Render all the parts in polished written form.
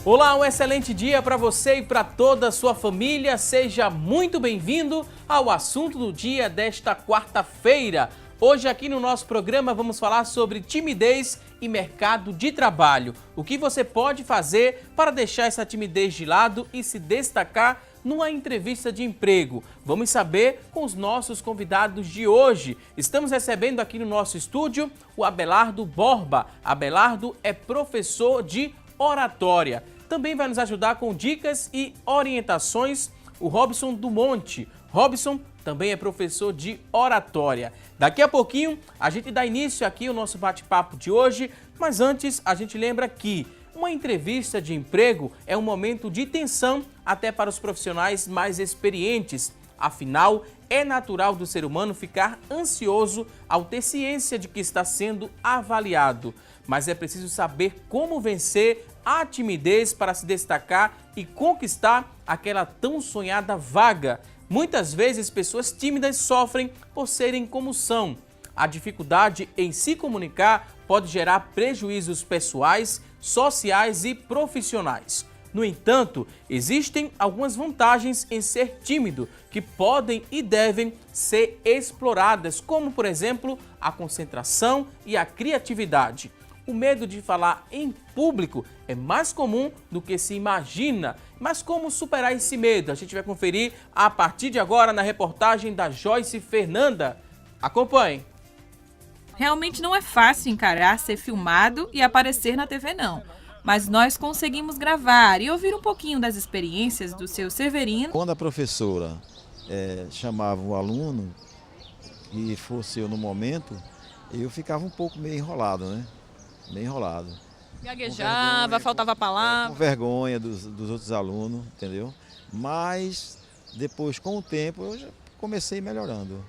Olá, um excelente dia para você e para toda a sua família. Seja muito bem-vindo ao assunto do dia desta quarta-feira. Hoje aqui no nosso programa vamos falar sobre timidez e mercado de trabalho. O que você pode fazer para deixar essa timidez de lado e se destacar numa entrevista de emprego. Vamos saber com os nossos convidados de hoje. Estamos recebendo aqui no nosso estúdio o Abelardo Borba. Abelardo é professor de oratória. Também vai nos ajudar com dicas e orientações o Robson do Monte. Robson também é professor de oratória. Daqui a pouquinho a gente dá início aqui ao nosso bate-papo de hoje, mas antes a gente lembra que uma entrevista de emprego é um momento de tensão até para os profissionais mais experientes. Afinal, é natural do ser humano ficar ansioso ao ter ciência de que está sendo avaliado. Mas é preciso saber como vencer a timidez para se destacar e conquistar aquela tão sonhada vaga. Muitas vezes, pessoas tímidas sofrem por serem como são. A dificuldade em se comunicar pode gerar prejuízos pessoais, sociais e profissionais. No entanto, existem algumas vantagens em ser tímido que podem e devem ser exploradas, como, por exemplo, a concentração e a criatividade. O medo de falar em público é mais comum do que se imagina. Mas como superar esse medo? A gente vai conferir a partir de agora na reportagem da Joyce Fernanda. Acompanhe! Realmente não é fácil encarar ser filmado e aparecer na TV, não. Mas nós conseguimos gravar e ouvir um pouquinho das experiências do seu Severino. Quando a professora chamava o aluno, e fosse eu no momento, eu ficava um pouco meio enrolado, né? Meio enrolado. Gaguejava, faltava palavra. Com vergonha dos outros alunos, entendeu? Mas depois, com o tempo, eu já comecei melhorando.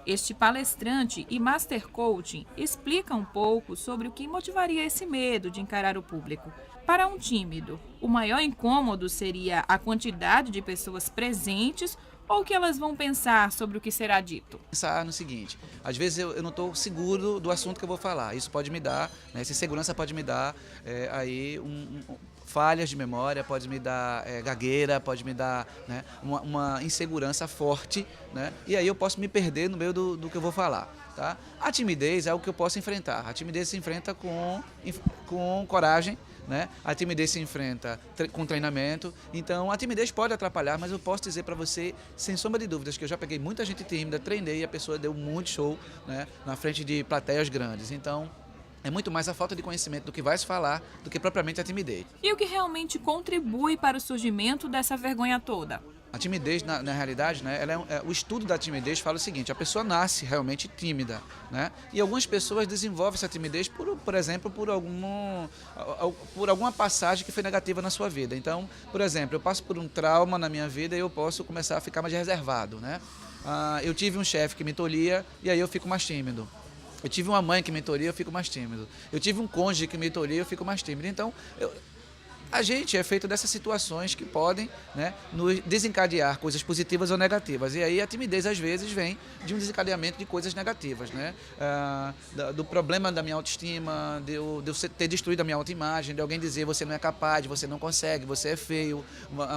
Este palestrante e Master Coaching explica um pouco sobre o que motivaria esse medo de encarar o público. Para um tímido, o maior incômodo seria a quantidade de pessoas presentes ou o que elas vão pensar sobre o que será dito. Pensar no seguinte, às vezes eu não estou seguro do assunto que eu vou falar. Isso pode me dar, né, essa insegurança pode me dar falhas de memória, pode me dar gagueira, pode me dar, né, uma insegurança forte, né, e aí eu posso me perder no meio do que eu vou falar. Tá? A timidez é o que eu posso enfrentar. A timidez se enfrenta com coragem, né? A timidez se enfrenta com treinamento. Então a timidez pode atrapalhar, mas eu posso dizer para você, sem sombra de dúvidas, que eu já peguei muita gente tímida, treinei e a pessoa deu muito show, né, na frente de plateias grandes. Então é muito mais a falta de conhecimento do que vai se falar do que propriamente a timidez. E o que realmente contribui para o surgimento dessa vergonha toda? A timidez, na realidade, né, o estudo da timidez fala o seguinte, a pessoa nasce realmente tímida, né? E algumas pessoas desenvolvem essa timidez, por exemplo, por alguma passagem que foi negativa na sua vida. Então, por exemplo, eu passo por um trauma na minha vida e eu posso começar a ficar mais reservado, né? Eu tive um chefe que me tolhia e aí eu fico mais tímido. Eu tive uma mãe que me tolhia, eu fico mais tímido. Eu tive um cônjuge que me tolhia, eu fico mais tímido. Então, a gente é feito dessas situações que podem, né, nos desencadear coisas positivas ou negativas. E aí a timidez, às vezes, vem de um desencadeamento de coisas negativas, né? Do problema da minha autoestima, de eu ter destruído a minha autoimagem, de alguém dizer você não é capaz, você não consegue, você é feio,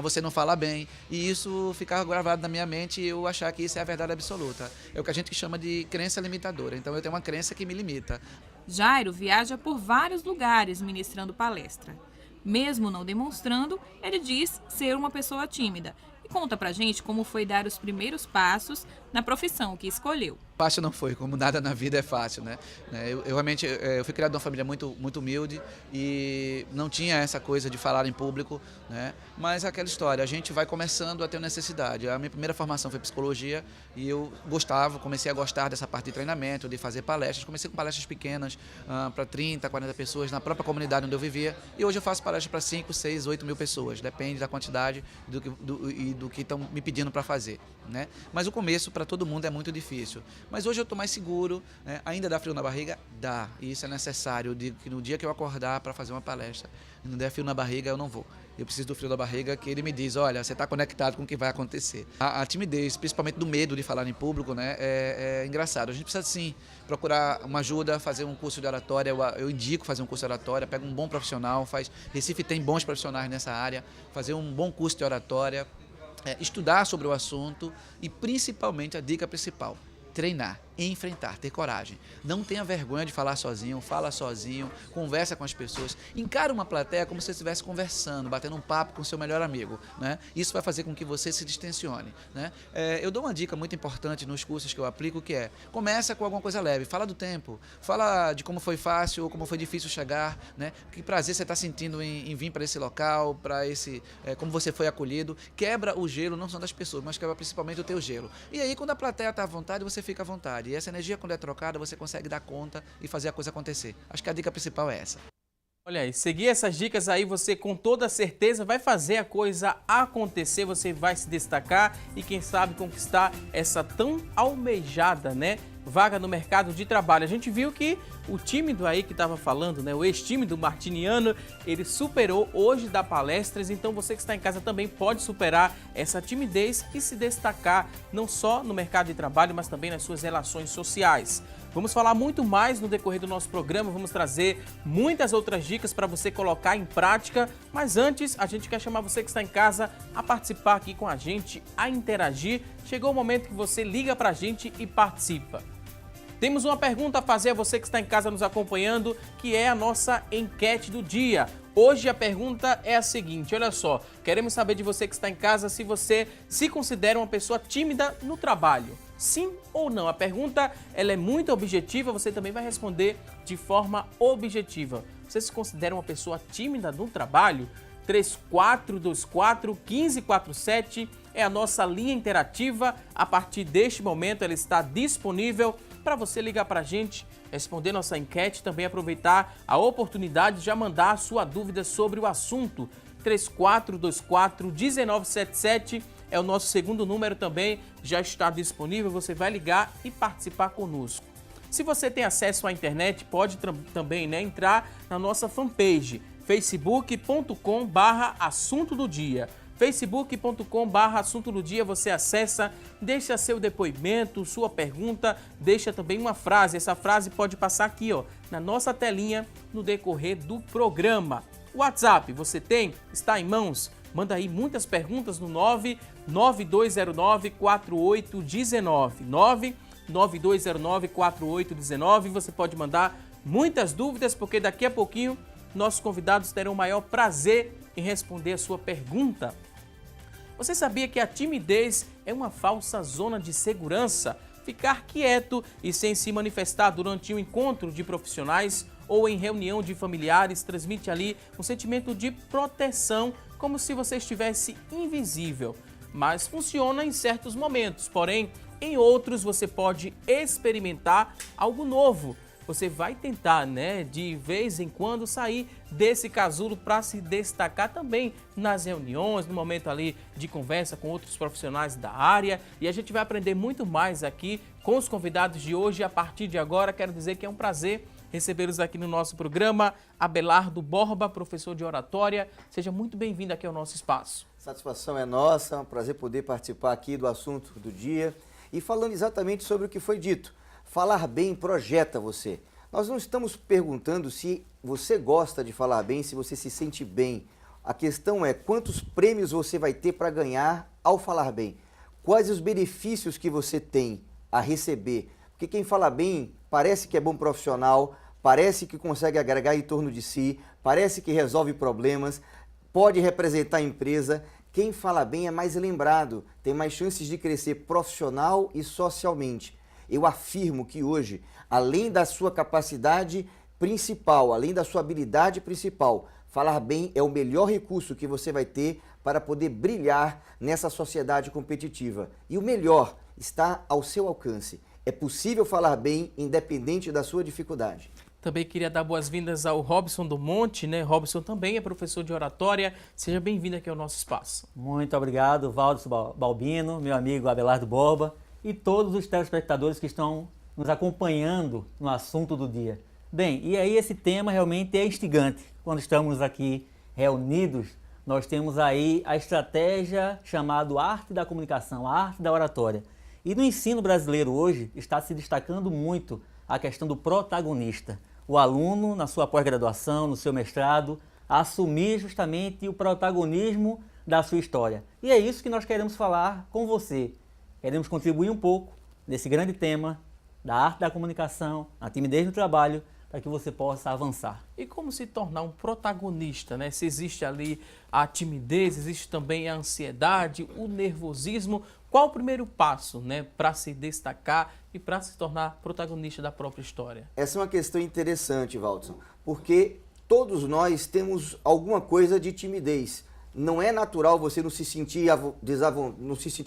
você não fala bem. E isso ficar gravado na minha mente e eu achar que isso é a verdade absoluta. É o que a gente chama de crença limitadora. Então eu tenho uma crença que me limita. Jairo viaja por vários lugares ministrando palestra. Mesmo não demonstrando, ele diz ser uma pessoa tímida. E conta pra gente como foi dar os primeiros passos na profissão que escolheu. Fácil não foi, como nada na vida é fácil, né? Eu realmente fui criado numa família muito humilde e não tinha essa coisa de falar em público, né? Mas aquela história, a gente vai começando a ter necessidade. A minha primeira formação foi psicologia e eu comecei a gostar dessa parte de treinamento, de fazer palestras. Comecei com palestras pequenas para 30, 40 pessoas na própria comunidade onde eu vivia e hoje eu faço palestras para 5, 6, 8 mil pessoas, depende da quantidade do que estão me pedindo para fazer, né? Mas o começo para todo mundo é muito difícil. Mas hoje eu estou mais seguro, né? Ainda dá frio na barriga? Dá. E isso é necessário. Eu digo que no dia que eu acordar para fazer uma palestra, não der frio na barriga, eu não vou. eu preciso do frio da barriga, que ele me diz, olha, você está conectado com o que vai acontecer. A timidez, principalmente do medo de falar em público, né, é engraçado. A gente precisa, sim, procurar uma ajuda, fazer um curso de oratória. Eu indico fazer um curso de oratória, pega um bom profissional, Recife tem bons profissionais nessa área, fazer um bom curso de oratória, estudar sobre o assunto e, principalmente, a dica principal, treinar, enfrentar, ter coragem. Não tenha vergonha de falar sozinho, fala sozinho, conversa com as pessoas. Encara uma plateia como se você estivesse conversando, batendo um papo com o seu melhor amigo, né? Isso vai fazer com que você se distensione, né? Eu dou uma dica muito importante nos cursos que eu aplico, que começa com alguma coisa leve, fala do tempo, fala de como foi fácil ou como foi difícil chegar, né? Que prazer você está sentindo em vir para esse local, como você foi acolhido. Quebra o gelo, não só das pessoas, mas quebra principalmente o teu gelo. E aí, quando a plateia está à vontade, você fica à vontade. E essa energia, quando é trocada, você consegue dar conta e fazer a coisa acontecer. Acho que a dica principal é essa. Olha aí, seguir essas dicas aí, você com toda certeza vai fazer a coisa acontecer, você vai se destacar e quem sabe conquistar essa tão almejada, né, vaga no mercado de trabalho. A gente viu que o tímido aí que estava falando, né, o ex-tímido martiniano, ele superou hoje dá palestras, então você que está em casa também pode superar essa timidez e se destacar não só no mercado de trabalho, mas também nas suas relações sociais. Vamos falar muito mais no decorrer do nosso programa, vamos trazer muitas outras dicas para você colocar em prática, mas antes a gente quer chamar você que está em casa a participar aqui com a gente, a interagir. Chegou o momento que você liga para a gente e participa. Temos uma pergunta a fazer a você que está em casa nos acompanhando, que é a nossa enquete do dia. Hoje a pergunta é a seguinte, olha só, queremos saber de você que está em casa se você se considera uma pessoa tímida no trabalho. Sim ou não? A pergunta ela é muito objetiva, você também vai responder de forma objetiva. Você se considera uma pessoa tímida no trabalho? 3424-1547 é a nossa linha interativa. A partir deste momento ela está disponível para você ligar para a gente, responder nossa enquete, também aproveitar a oportunidade de já mandar a sua dúvida sobre o assunto. 3424-1977 é o nosso segundo número também, já está disponível, você vai ligar e participar conosco. Se você tem acesso à internet, pode também, né, entrar na nossa fanpage, facebook.com/assunto do dia. facebook.com/assunto do dia, você acessa, deixa seu depoimento, sua pergunta, deixa também uma frase. Essa frase pode passar aqui, ó, na nossa telinha no decorrer do programa. WhatsApp, você tem? Está em mãos? Manda aí muitas perguntas no 99209-4819. 99209-4819. Você pode mandar muitas dúvidas, porque daqui a pouquinho nossos convidados terão o maior prazer em responder a sua pergunta. Você sabia que a timidez é uma falsa zona de segurança? Ficar quieto e sem se manifestar durante um encontro de profissionais ou em reunião de familiares transmite ali um sentimento de proteção, como se você estivesse invisível. Mas funciona em certos momentos, porém, em outros você pode experimentar algo novo. Você vai tentar, né, de vez em quando sair desse casulo para se destacar também nas reuniões, no momento ali de conversa com outros profissionais da área. E a gente vai aprender muito mais aqui com os convidados de hoje. A partir de agora, quero dizer que é um prazer recebê-los aqui no nosso programa. Abelardo Borba, professor de oratória, seja muito bem-vindo aqui ao nosso espaço. Satisfação é nossa, é um prazer poder participar aqui do assunto do dia e falando exatamente sobre o que foi dito. Falar bem projeta você. Nós não estamos perguntando se você gosta de falar bem, se você se sente bem. A questão é quantos prêmios você vai ter para ganhar ao falar bem. Quais os benefícios que você tem a receber. Porque quem fala bem parece que é bom profissional, parece que consegue agregar em torno de si, parece que resolve problemas, pode representar a empresa. Quem fala bem é mais lembrado, tem mais chances de crescer profissional e socialmente. Eu afirmo que hoje, além da sua capacidade principal, além da sua habilidade principal, falar bem é o melhor recurso que você vai ter para poder brilhar nessa sociedade competitiva. E o melhor está ao seu alcance. É possível falar bem independente da sua dificuldade. Também queria dar boas-vindas ao Robson do Monte, né? Robson também é professor de oratória. Seja bem-vindo aqui ao nosso espaço. Muito obrigado, Valdes Balbino, meu amigo Abelardo Borba e todos os telespectadores que estão nos acompanhando no assunto do dia. Bem, e aí esse tema realmente é instigante quando estamos aqui reunidos nós temos aí a estratégia chamada arte da comunicação, a arte da oratória. E no ensino brasileiro hoje está se destacando muito a questão do protagonista. O aluno, na sua pós-graduação, no seu mestrado, assumir justamente o protagonismo da sua história. E é isso que nós queremos falar com você. Queremos contribuir um pouco nesse grande tema da arte da comunicação, a timidez no trabalho, para que você possa avançar. E como se tornar um protagonista, né? Se existe ali a timidez, existe também a ansiedade, o nervosismo. Qual o primeiro passo, né, para se destacar e para se tornar protagonista da própria história? Essa é uma questão interessante, Valdson, porque todos nós temos alguma coisa de timidez. Não é natural você não se sentir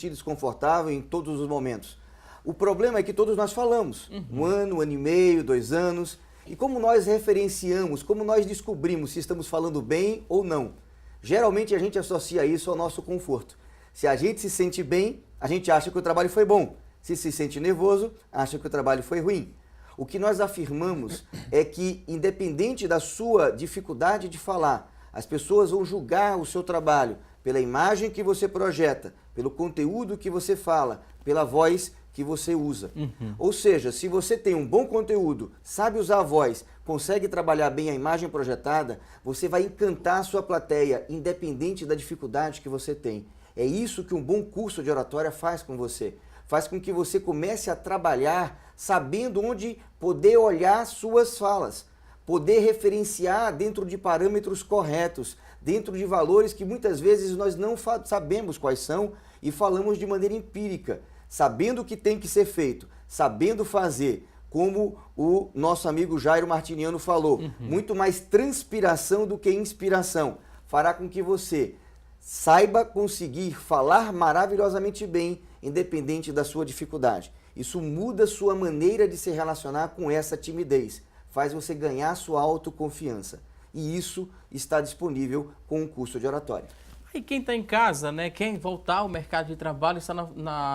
desconfortável em todos os momentos. O problema é que todos nós falamos, um ano e meio, 2 anos, e como nós referenciamos, como nós descobrimos se estamos falando bem ou não? Geralmente a gente associa isso ao nosso conforto. Se a gente se sente bem, a gente acha que o trabalho foi bom. Se sente nervoso, acha que o trabalho foi ruim. O que nós afirmamos é que, independente da sua dificuldade de falar, as pessoas vão julgar o seu trabalho pela imagem que você projeta, pelo conteúdo que você fala, pela voz que você usa. Ou seja, se você tem um bom conteúdo, sabe usar a voz, consegue trabalhar bem a imagem projetada, você vai encantar a sua plateia, independente da dificuldade que você tem. É isso que um bom curso de oratória faz com você. Faz com que você comece a trabalhar sabendo onde poder olhar suas falas, poder referenciar dentro de parâmetros corretos, dentro de valores que muitas vezes nós não sabemos quais são e falamos de maneira empírica, sabendo o que tem que ser feito, sabendo fazer, como o nosso amigo Jairo Martiniano falou, muito mais transpiração do que inspiração, fará com que você saiba conseguir falar maravilhosamente bem, independente da sua dificuldade. Isso muda sua maneira de se relacionar com essa timidez, faz você ganhar sua autoconfiança. E isso está disponível com o curso de oratória. E quem está em casa, né, quer voltar ao mercado de trabalho, está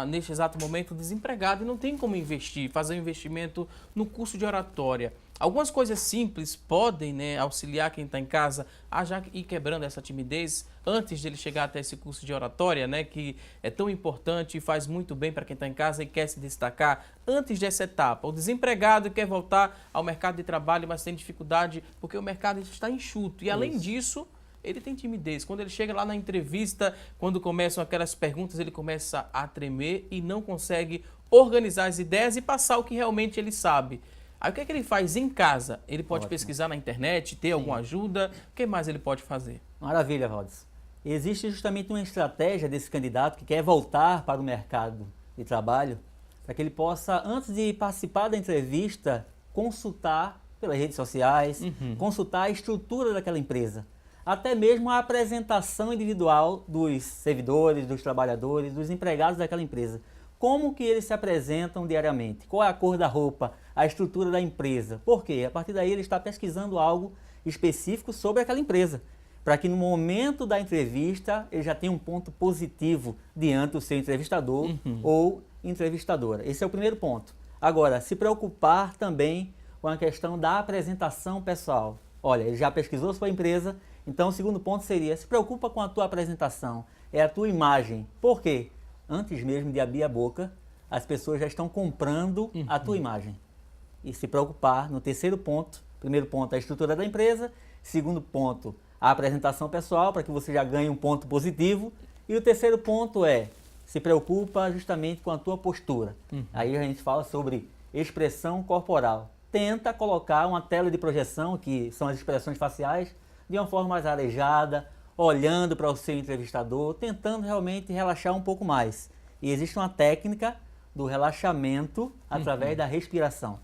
neste exato momento desempregado e não tem como investir, fazer um investimento no curso de oratória. Algumas coisas simples podem, né, auxiliar quem está em casa a já ir quebrando essa timidez antes de ele chegar até esse curso de oratória, né, que é tão importante e faz muito bem para quem está em casa e quer se destacar antes dessa etapa. O desempregado quer voltar ao mercado de trabalho, mas tem dificuldade porque o mercado está enxuto. E além disso, ele tem timidez. Quando ele chega lá na entrevista, quando começam aquelas perguntas, ele começa a tremer e não consegue organizar as ideias e passar o que realmente ele sabe. Aí o que é que ele faz em casa? Ele pode pesquisar na internet, ter alguma ajuda? O que mais ele pode fazer? Maravilha, Valdes. Existe justamente uma estratégia desse candidato que quer voltar para o mercado de trabalho, para que ele possa, antes de participar da entrevista, consultar pelas redes sociais, consultar a estrutura daquela empresa. Até mesmo a apresentação individual dos servidores, dos trabalhadores, dos empregados daquela empresa. Como que eles se apresentam diariamente? Qual é a cor da roupa? A estrutura da empresa? Por quê? A partir daí ele está pesquisando algo específico sobre aquela empresa, para que no momento da entrevista ele já tenha um ponto positivo diante do seu entrevistador ou entrevistadora. Esse é o primeiro ponto. Agora, se preocupar também com a questão da apresentação pessoal. Olha, ele já pesquisou sua empresa, então o segundo ponto seria, se preocupa com a tua apresentação, é a tua imagem. Por quê? Antes mesmo de abrir a boca, as pessoas já estão comprando a tua imagem. E se preocupar no terceiro ponto, primeiro ponto, a estrutura da empresa, segundo ponto, a apresentação pessoal, para que você já ganhe um ponto positivo, e o terceiro ponto é, se preocupa justamente com a tua postura. Aí a gente fala sobre expressão corporal. Tenta colocar uma tela de projeção, que são as expressões faciais, de uma forma mais arejada, olhando para o seu entrevistador, tentando realmente relaxar um pouco mais. E existe uma técnica do relaxamento através da respiração.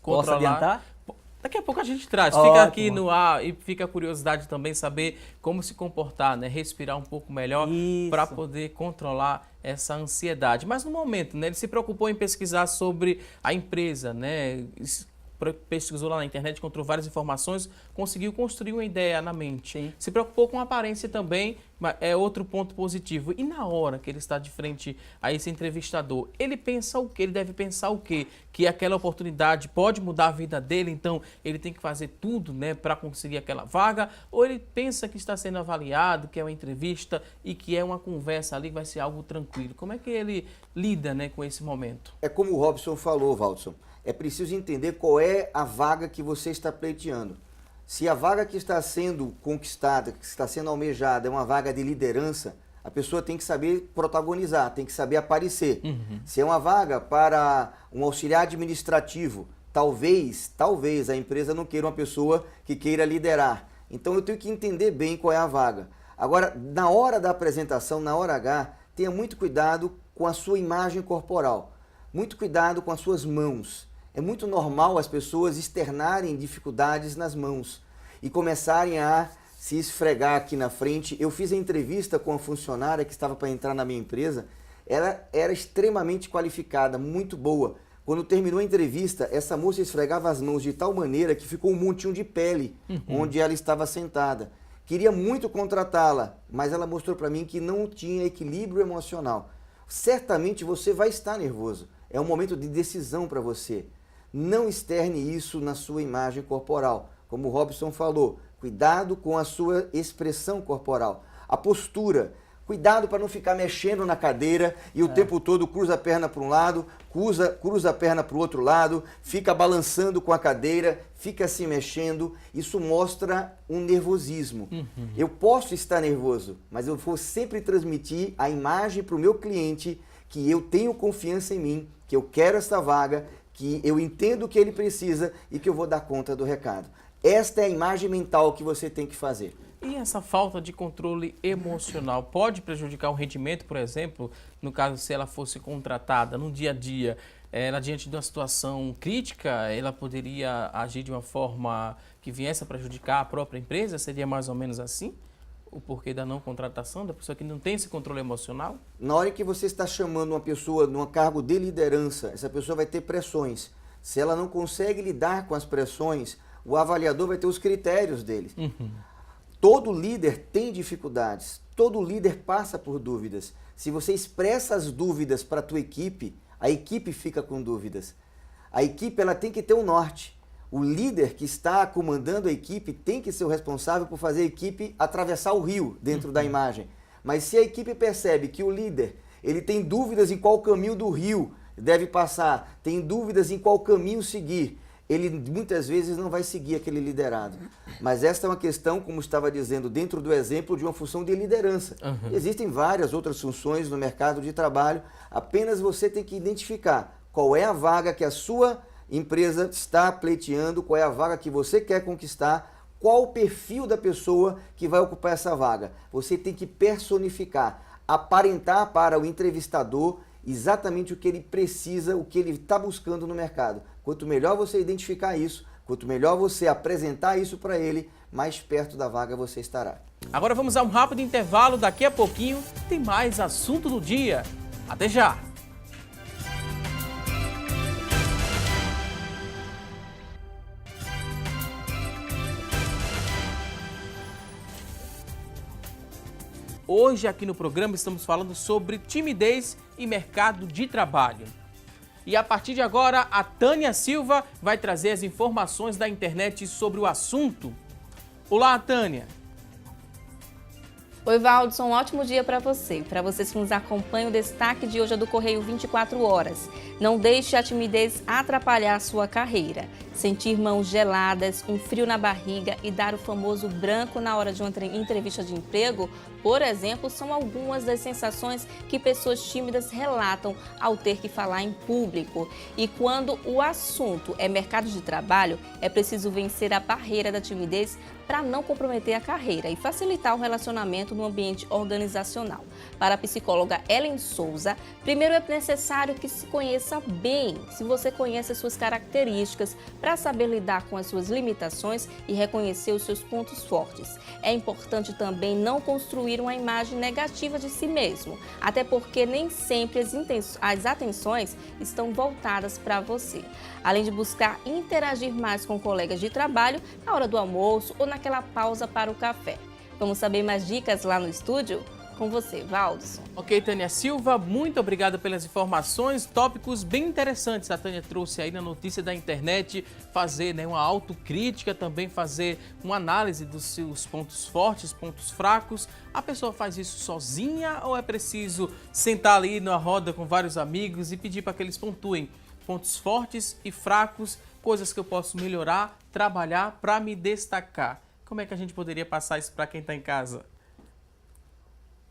Posso adiantar? Daqui a pouco a gente traz. Ótimo. Fica aqui no ar e fica a curiosidade também saber como se comportar, né? Respirar um pouco melhor para poder controlar essa ansiedade. Mas no momento, né, ele se preocupou em pesquisar sobre a empresa, né? Pesquisou lá na internet, encontrou várias informações, conseguiu construir uma ideia na mente. Se preocupou com a aparência também é outro ponto positivo. E na hora que ele está de frente a esse entrevistador, ele pensa o quê? Ele deve pensar o quê? Que aquela oportunidade pode mudar a vida dele, então ele tem que fazer tudo, né, para conseguir aquela vaga? Ou ele pensa que está sendo avaliado, que é uma entrevista e que é uma conversa ali, vai ser algo tranquilo? Como é que ele lida, né, com esse momento? É como o Robson falou, Valdson, é preciso entender qual é a vaga que você está pleiteando. Se a vaga que está sendo conquistada, que está sendo almejada, é uma vaga de liderança, a pessoa tem que saber protagonizar, tem que saber aparecer. Se é uma vaga para um auxiliar administrativo, talvez a empresa não queira uma pessoa que queira liderar. Então eu tenho que entender bem qual é a vaga. Agora, na hora da apresentação, na hora H, tenha muito cuidado com a sua imagem corporal, muito cuidado com as suas mãos. É muito normal as pessoas externarem dificuldades nas mãos e começarem a se esfregar aqui na frente. Eu fiz a entrevista com a funcionária que estava para entrar na minha empresa. Ela era extremamente qualificada, muito boa. Quando terminou a entrevista, essa moça esfregava as mãos de tal maneira que ficou um montinho de pele onde ela estava sentada. Queria muito contratá-la, mas ela mostrou para mim que não tinha equilíbrio emocional. Certamente você vai estar nervoso. É um momento de decisão para você. Não externe isso na sua imagem corporal. Como o Robson falou, cuidado com a sua expressão corporal. A postura, cuidado para não ficar mexendo na cadeira e o tempo todo cruza a perna para um lado, cruza a perna para o outro lado, fica balançando com a cadeira, fica se mexendo. Isso mostra um nervosismo. Eu posso estar nervoso, mas eu vou sempre transmitir a imagem para o meu cliente que eu tenho confiança em mim, que eu quero essa vaga, que eu entendo o que ele precisa e que eu vou dar conta do recado. Esta é a imagem mental que você tem que fazer. E essa falta de controle emocional pode prejudicar o rendimento, por exemplo, no caso se ela fosse contratada no dia a dia, ela diante de uma situação crítica, ela poderia agir de uma forma que viesse a prejudicar a própria empresa? Seria mais ou menos assim? O porquê da não contratação, da pessoa que não tem esse controle emocional? Na hora que você está chamando uma pessoa num cargo de liderança, essa pessoa vai ter pressões. Se ela não consegue lidar com as pressões, o avaliador vai ter os critérios dele. Todo líder tem dificuldades, todo líder passa por dúvidas. Se você expressa as dúvidas para a tua equipe, a equipe fica com dúvidas. A equipe ela tem que ter um norte. O líder que está comandando a equipe tem que ser o responsável por fazer a equipe atravessar o rio dentro da imagem. Mas se a equipe percebe que o líder ele tem dúvidas em qual caminho do rio deve passar, tem dúvidas em qual caminho seguir, ele muitas vezes não vai seguir aquele liderado. Mas esta é uma questão, como estava dizendo, dentro do exemplo de uma função de liderança. Existem várias outras funções no mercado de trabalho, apenas você tem que identificar qual é a vaga que a sua empresa está pleiteando, qual é a vaga que você quer conquistar, qual o perfil da pessoa que vai ocupar essa vaga. Você tem que personificar, aparentar para o entrevistador exatamente o que ele precisa, o que ele está buscando no mercado. Quanto melhor você identificar isso, quanto melhor você apresentar isso para ele, mais perto da vaga você estará. Agora vamos a um rápido intervalo, daqui a pouquinho tem mais assunto do dia. Até já! Hoje aqui no programa estamos falando sobre timidez e mercado de trabalho. E a partir de agora, a Tânia Silva vai trazer as informações da internet sobre o assunto. Olá, Tânia! Oi, Valdson, um ótimo dia para você. Para vocês que nos acompanham, o destaque de hoje é do Correio 24 Horas. Não deixe a timidez atrapalhar a sua carreira. Sentir mãos geladas, um frio na barriga e dar o famoso branco na hora de uma entrevista de emprego, por exemplo, são algumas das sensações que pessoas tímidas relatam ao ter que falar em público. E quando o assunto é mercado de trabalho, é preciso vencer a barreira da timidez para não comprometer a carreira e facilitar o relacionamento no ambiente organizacional. Para a psicóloga Ellen Souza, primeiro é necessário que se conheça bem, se você conhece as suas características, para saber lidar com as suas limitações e reconhecer os seus pontos fortes. É importante também não construir uma imagem negativa de si mesmo, até porque nem sempre as atenções estão voltadas para você. Além de buscar interagir mais com colegas de trabalho na hora do almoço ou naquela pausa para o café. Vamos saber mais dicas lá no estúdio? Com você, Valdson. Ok, Tânia Silva, muito obrigada pelas informações, tópicos bem interessantes a Tânia trouxe aí na notícia da internet, fazer, né, uma autocrítica, também fazer uma análise dos seus pontos fortes, pontos fracos. A pessoa faz isso sozinha ou é preciso sentar ali na roda com vários amigos e pedir para que eles pontuem pontos fortes e fracos, coisas que eu posso melhorar, trabalhar para me destacar? Como é que a gente poderia passar isso para quem está em casa?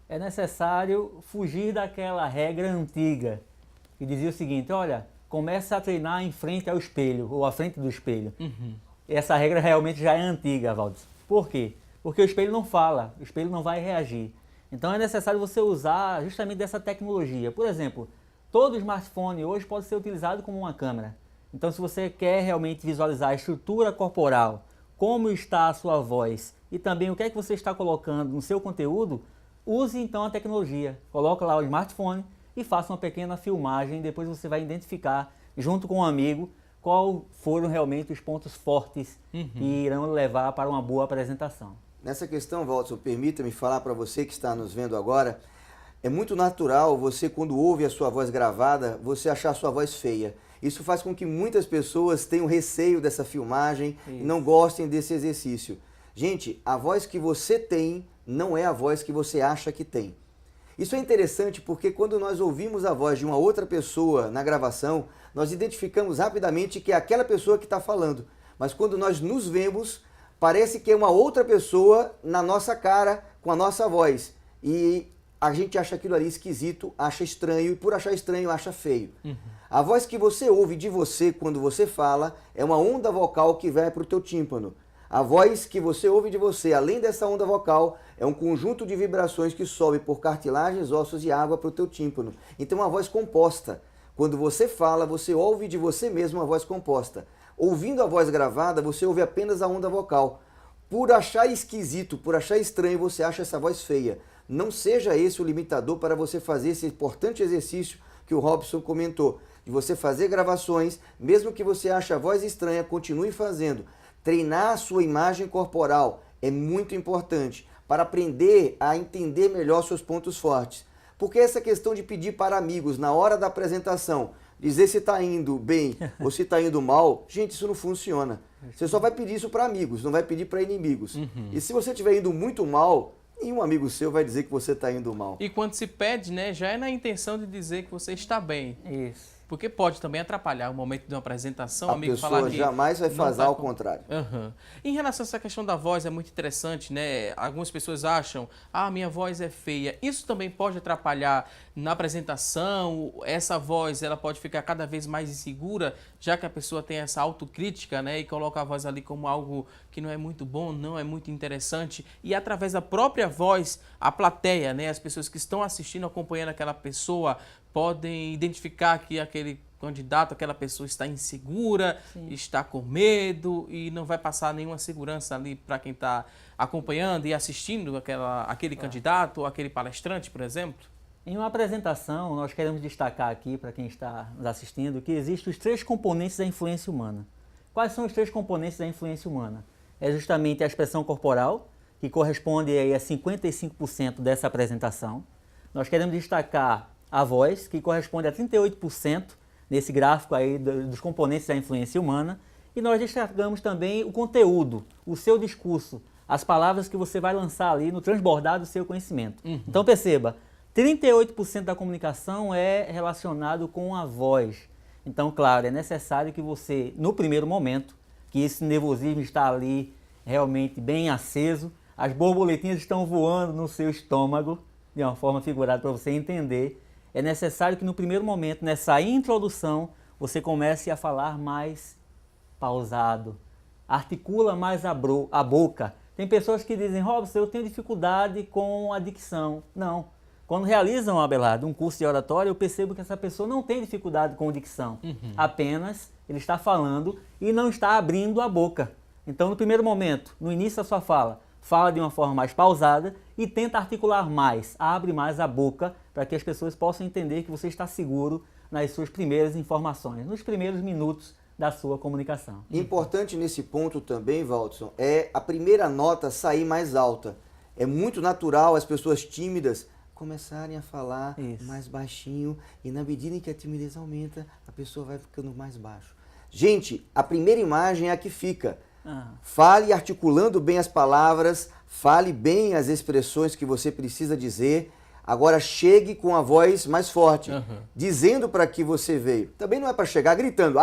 É necessário fugir daquela regra antiga que dizia o seguinte: olha, começa a treinar em frente ao espelho ou à frente do espelho. Essa regra realmente já é antiga, Valdes. Por quê? Porque o espelho não fala, o espelho não vai reagir. Então é necessário você usar justamente dessa tecnologia. Por exemplo, todo smartphone hoje pode ser utilizado como uma câmera. Então, se você quer realmente visualizar a estrutura corporal, como está a sua voz e também o que é que você está colocando no seu conteúdo, use então a tecnologia, coloque lá o smartphone e faça uma pequena filmagem, depois você vai identificar, junto com um amigo, qual foram realmente os pontos fortes que irão levar para uma boa apresentação. Nessa questão, Valdson, permita-me falar para você que está nos vendo agora, é muito natural você, quando ouve a sua voz gravada, você achar a sua voz feia. Isso faz com que muitas pessoas tenham receio dessa filmagem e não gostem desse exercício. Gente, a voz que você tem não é a voz que você acha que tem. Isso é interessante porque quando nós ouvimos a voz de uma outra pessoa na gravação, nós identificamos rapidamente que é aquela pessoa que está falando. Mas quando nós nos vemos, parece que é uma outra pessoa na nossa cara, com a nossa voz. E a gente acha aquilo ali esquisito, acha estranho, e por achar estranho, acha feio. A voz que você ouve de você quando você fala é uma onda vocal que vai para o teu tímpano. A voz que você ouve de você, além dessa onda vocal, é um conjunto de vibrações que sobe por cartilagens, ossos e água para o teu tímpano. Então, é uma voz composta. Quando você fala, você ouve de você mesmo uma voz composta. Ouvindo a voz gravada, você ouve apenas a onda vocal. Por achar esquisito, por achar estranho, você acha essa voz feia. Não seja esse o limitador para você fazer esse importante exercício que o Robson comentou, de você fazer gravações, mesmo que você ache a voz estranha, continue fazendo. Treinar a sua imagem corporal é muito importante para aprender a entender melhor seus pontos fortes. Porque essa questão de pedir para amigos na hora da apresentação, dizer se está indo bem ou se está indo mal, gente, isso não funciona. Você só vai pedir isso para amigos, não vai pedir para inimigos. E se você estiver indo muito mal, nenhum amigo seu vai dizer que você está indo mal. E quando se pede, né, já é na intenção de dizer que você está bem. Isso. Porque pode também atrapalhar o momento de uma apresentação. A amigo pessoa falar que jamais vai não fazer tá ao com- contrário. Em relação a essa questão da voz, é muito interessante, né? Algumas pessoas acham, minha voz é feia. Isso também pode atrapalhar na apresentação. Essa voz, ela pode ficar cada vez mais insegura, já que a pessoa tem essa autocrítica, né? E coloca a voz ali como algo que não é muito bom, não é muito interessante. E através da própria voz, a plateia, né? As pessoas que estão assistindo, acompanhando aquela pessoa, podem identificar que aquele candidato, aquela pessoa está insegura, está com medo e não vai passar nenhuma segurança ali para quem está acompanhando e assistindo aquele candidato ou aquele palestrante, por exemplo? Em uma apresentação, nós queremos destacar aqui para quem está nos assistindo que existem os 3 componentes da influência humana. Quais são os 3 componentes da influência humana? É justamente a expressão corporal, que corresponde aí a 55% dessa apresentação. Nós queremos destacar a voz, que corresponde a 38% nesse gráfico aí dos componentes da influência humana. E nós destacamos também o conteúdo, o seu discurso, as palavras que você vai lançar ali no transbordar do seu conhecimento. Então perceba, 38% da comunicação é relacionado com a voz. Então, claro, é necessário que você, no primeiro momento, que esse nervosismo está ali realmente bem aceso, as borboletinhas estão voando no seu estômago, de uma forma figurada para você entender, é necessário que no primeiro momento, nessa introdução, você comece a falar mais pausado, articula mais a boca. Tem pessoas que dizem, Robson, eu tenho dificuldade com a dicção. Não. Quando realizam, Abelardo, um curso de oratória, eu percebo que essa pessoa não tem dificuldade com dicção. Apenas ele está falando e não está abrindo a boca. Então, no primeiro momento, no início da sua fala, fala de uma forma mais pausada e tenta articular mais, abre mais a boca para que as pessoas possam entender que você está seguro nas suas primeiras informações, nos primeiros minutos da sua comunicação. Importante nesse ponto também, Valdson, é a primeira nota sair mais alta. É muito natural as pessoas tímidas começarem a falar mais baixinho e na medida em que a timidez aumenta, a pessoa vai ficando mais baixo. Gente, a primeira imagem é a que fica. Fale articulando bem as palavras, fale bem as expressões que você precisa dizer. Agora chegue com a voz mais forte, dizendo para que você veio. Também não é para chegar gritando,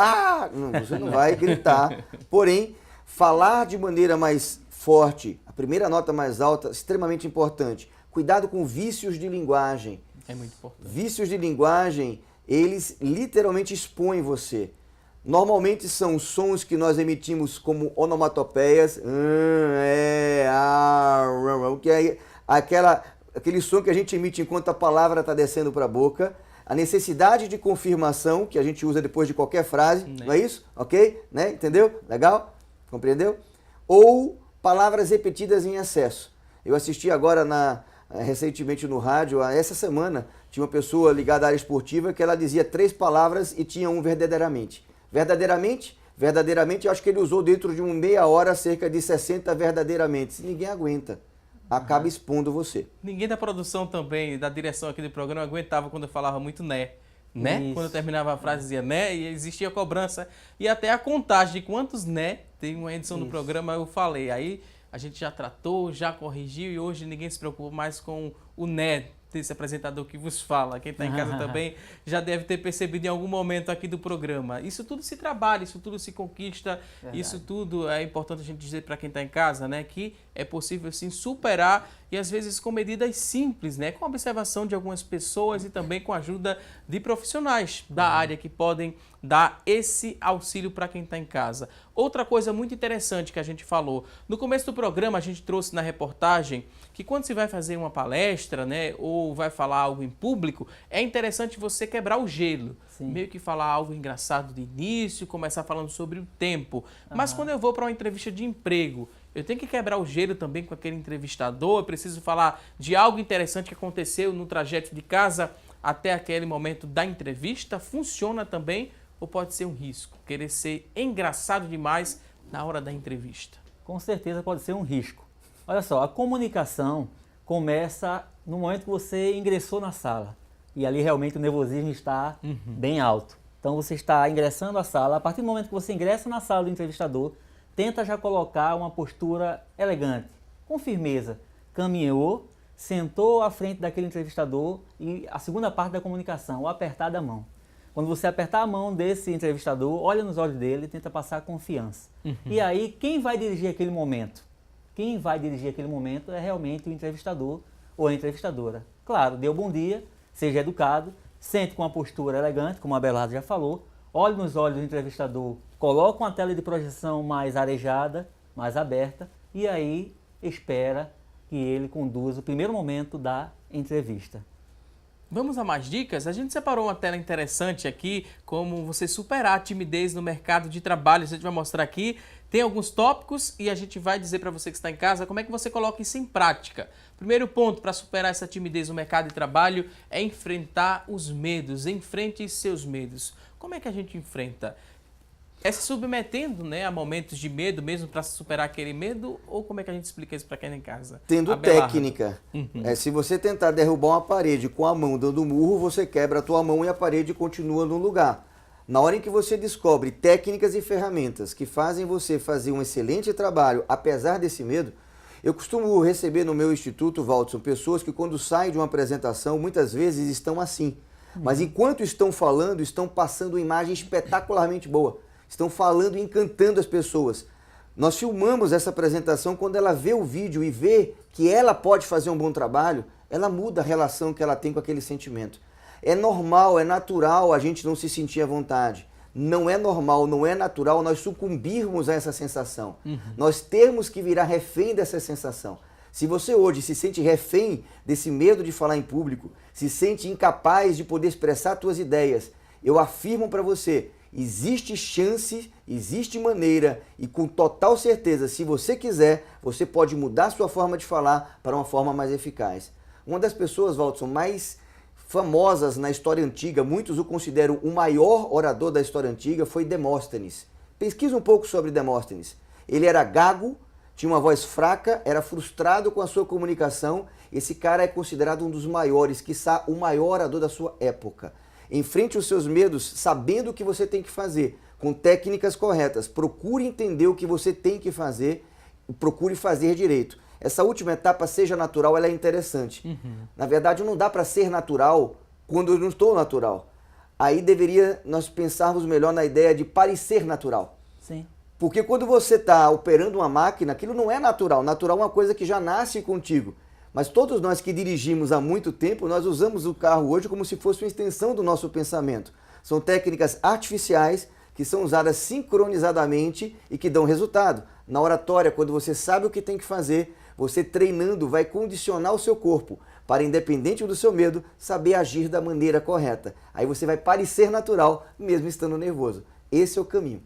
não, você não vai gritar. Porém, falar de maneira mais forte, a primeira nota mais alta, extremamente importante. Cuidado com vícios de linguagem. É muito importante. Vícios de linguagem, eles literalmente expõem você. Normalmente são sons que nós emitimos como onomatopeias, que é aquele som que a gente emite enquanto a palavra está descendo para a boca, a necessidade de confirmação que a gente usa depois de qualquer frase, não é isso? Ok? Né? Entendeu? Legal? Compreendeu? Ou palavras repetidas em excesso. Eu assisti agora recentemente no rádio, essa semana, tinha uma pessoa ligada à área esportiva que ela dizia 3 palavras e tinha um verdadeiramente. Verdadeiramente, eu acho que ele usou dentro de meia hora cerca de 60 verdadeiramente. Ninguém aguenta. Acaba expondo você. Ninguém da produção também, da direção aqui do programa, aguentava quando eu falava muito né. Né? Quando eu terminava a frase, dizia né, e existia a cobrança. E até a contagem de quantos né, tem uma edição do programa, eu falei. Aí a gente já tratou, já corrigiu e hoje ninguém se preocupa mais com o né desse apresentador que vos fala. Quem está em casa também já deve ter percebido em algum momento aqui do programa. Isso tudo se trabalha, isso tudo se conquista, isso tudo é importante a gente dizer para quem está em casa, né, que é possível sim superar e às vezes com medidas simples, né, com a observação de algumas pessoas e também com a ajuda de profissionais da área que podem dar esse auxílio para quem está em casa. Outra coisa muito interessante que a gente falou, no começo do programa a gente trouxe na reportagem que quando se vai fazer uma palestra, né, ou vai falar algo em público, é interessante você quebrar o gelo. Meio que falar algo engraçado de início, começar falando sobre o tempo. Mas quando eu vou para uma entrevista de emprego, eu tenho que quebrar o gelo também com aquele entrevistador, eu preciso falar de algo interessante que aconteceu no trajeto de casa até aquele momento da entrevista. Funciona também ou pode ser um risco? Querer ser engraçado demais na hora da entrevista? Com certeza pode ser um risco. Olha só, a comunicação começa no momento que você ingressou na sala. E ali realmente o nervosismo está bem alto. Então você está ingressando à sala, a partir do momento que você ingressa na sala do entrevistador, tenta já colocar uma postura elegante, com firmeza. Caminhou, sentou à frente daquele entrevistador e a segunda parte da comunicação, o apertar da mão. Quando você apertar a mão desse entrevistador, olha nos olhos dele e tenta passar confiança. E aí, quem vai dirigir aquele momento? Quem vai dirigir aquele momento é realmente o entrevistador ou a entrevistadora. Claro, dê o bom dia, seja educado, sente com uma postura elegante, como a Abelardo já falou, olhe nos olhos do entrevistador, coloque uma tela de projeção mais arejada, mais aberta, e aí espera que ele conduza o primeiro momento da entrevista. Vamos a mais dicas? A gente separou uma tela interessante aqui, como você superar a timidez no mercado de trabalho. A gente vai mostrar aqui, tem alguns tópicos e a gente vai dizer para você que está em casa como é que você coloca isso em prática. Primeiro ponto para superar essa timidez no mercado de trabalho é enfrentar os medos, enfrente seus medos. Como é que a gente enfrenta? É se submetendo, né, a momentos de medo mesmo para superar aquele medo? Ou como é que a gente explica isso para quem está em casa? Tendo técnica. Se você tentar derrubar uma parede com a mão dando murro, você quebra a tua mão e a parede continua no lugar. Na hora em que você descobre técnicas e ferramentas que fazem você fazer um excelente trabalho, apesar desse medo, eu costumo receber no meu instituto, Valdson, pessoas que quando saem de uma apresentação, muitas vezes estão assim. Mas enquanto estão falando, estão passando uma imagem espetacularmente boa. Estão falando e encantando as pessoas. Nós filmamos essa apresentação, quando ela vê o vídeo e vê que ela pode fazer um bom trabalho, ela muda a relação que ela tem com aquele sentimento. É normal, é natural a gente não se sentir à vontade. Não é normal, não é natural nós sucumbirmos a essa sensação. Nós temos que virar refém dessa sensação. Se você hoje se sente refém desse medo de falar em público, se sente incapaz de poder expressar suas ideias, eu afirmo para você, existe chance, existe maneira e com total certeza, se você quiser, você pode mudar sua forma de falar para uma forma mais eficaz. Uma das pessoas, Valdson, mais famosas na história antiga, muitos o consideram o maior orador da história antiga, foi Demóstenes. Pesquisa um pouco sobre Demóstenes. Ele era gago, tinha uma voz fraca, era frustrado com a sua comunicação. Esse cara é considerado um dos maiores, quiçá o maior orador da sua época. Enfrente os seus medos sabendo o que você tem que fazer, com técnicas corretas. Procure entender o que você tem que fazer e procure fazer direito. Essa última etapa, seja natural, ela é interessante. Na verdade, não dá para ser natural quando eu não estou natural. Aí deveria nós pensarmos melhor na ideia de parecer natural. Sim. Porque quando você está operando uma máquina, aquilo não é natural. Natural é uma coisa que já nasce contigo. Mas todos nós que dirigimos há muito tempo, nós usamos o carro hoje como se fosse uma extensão do nosso pensamento. São técnicas artificiais que são usadas sincronizadamente e que dão resultado. Na oratória, quando você sabe o que tem que fazer, você treinando vai condicionar o seu corpo para, independente do seu medo, saber agir da maneira correta. Aí você vai parecer natural, mesmo estando nervoso. Esse é o caminho.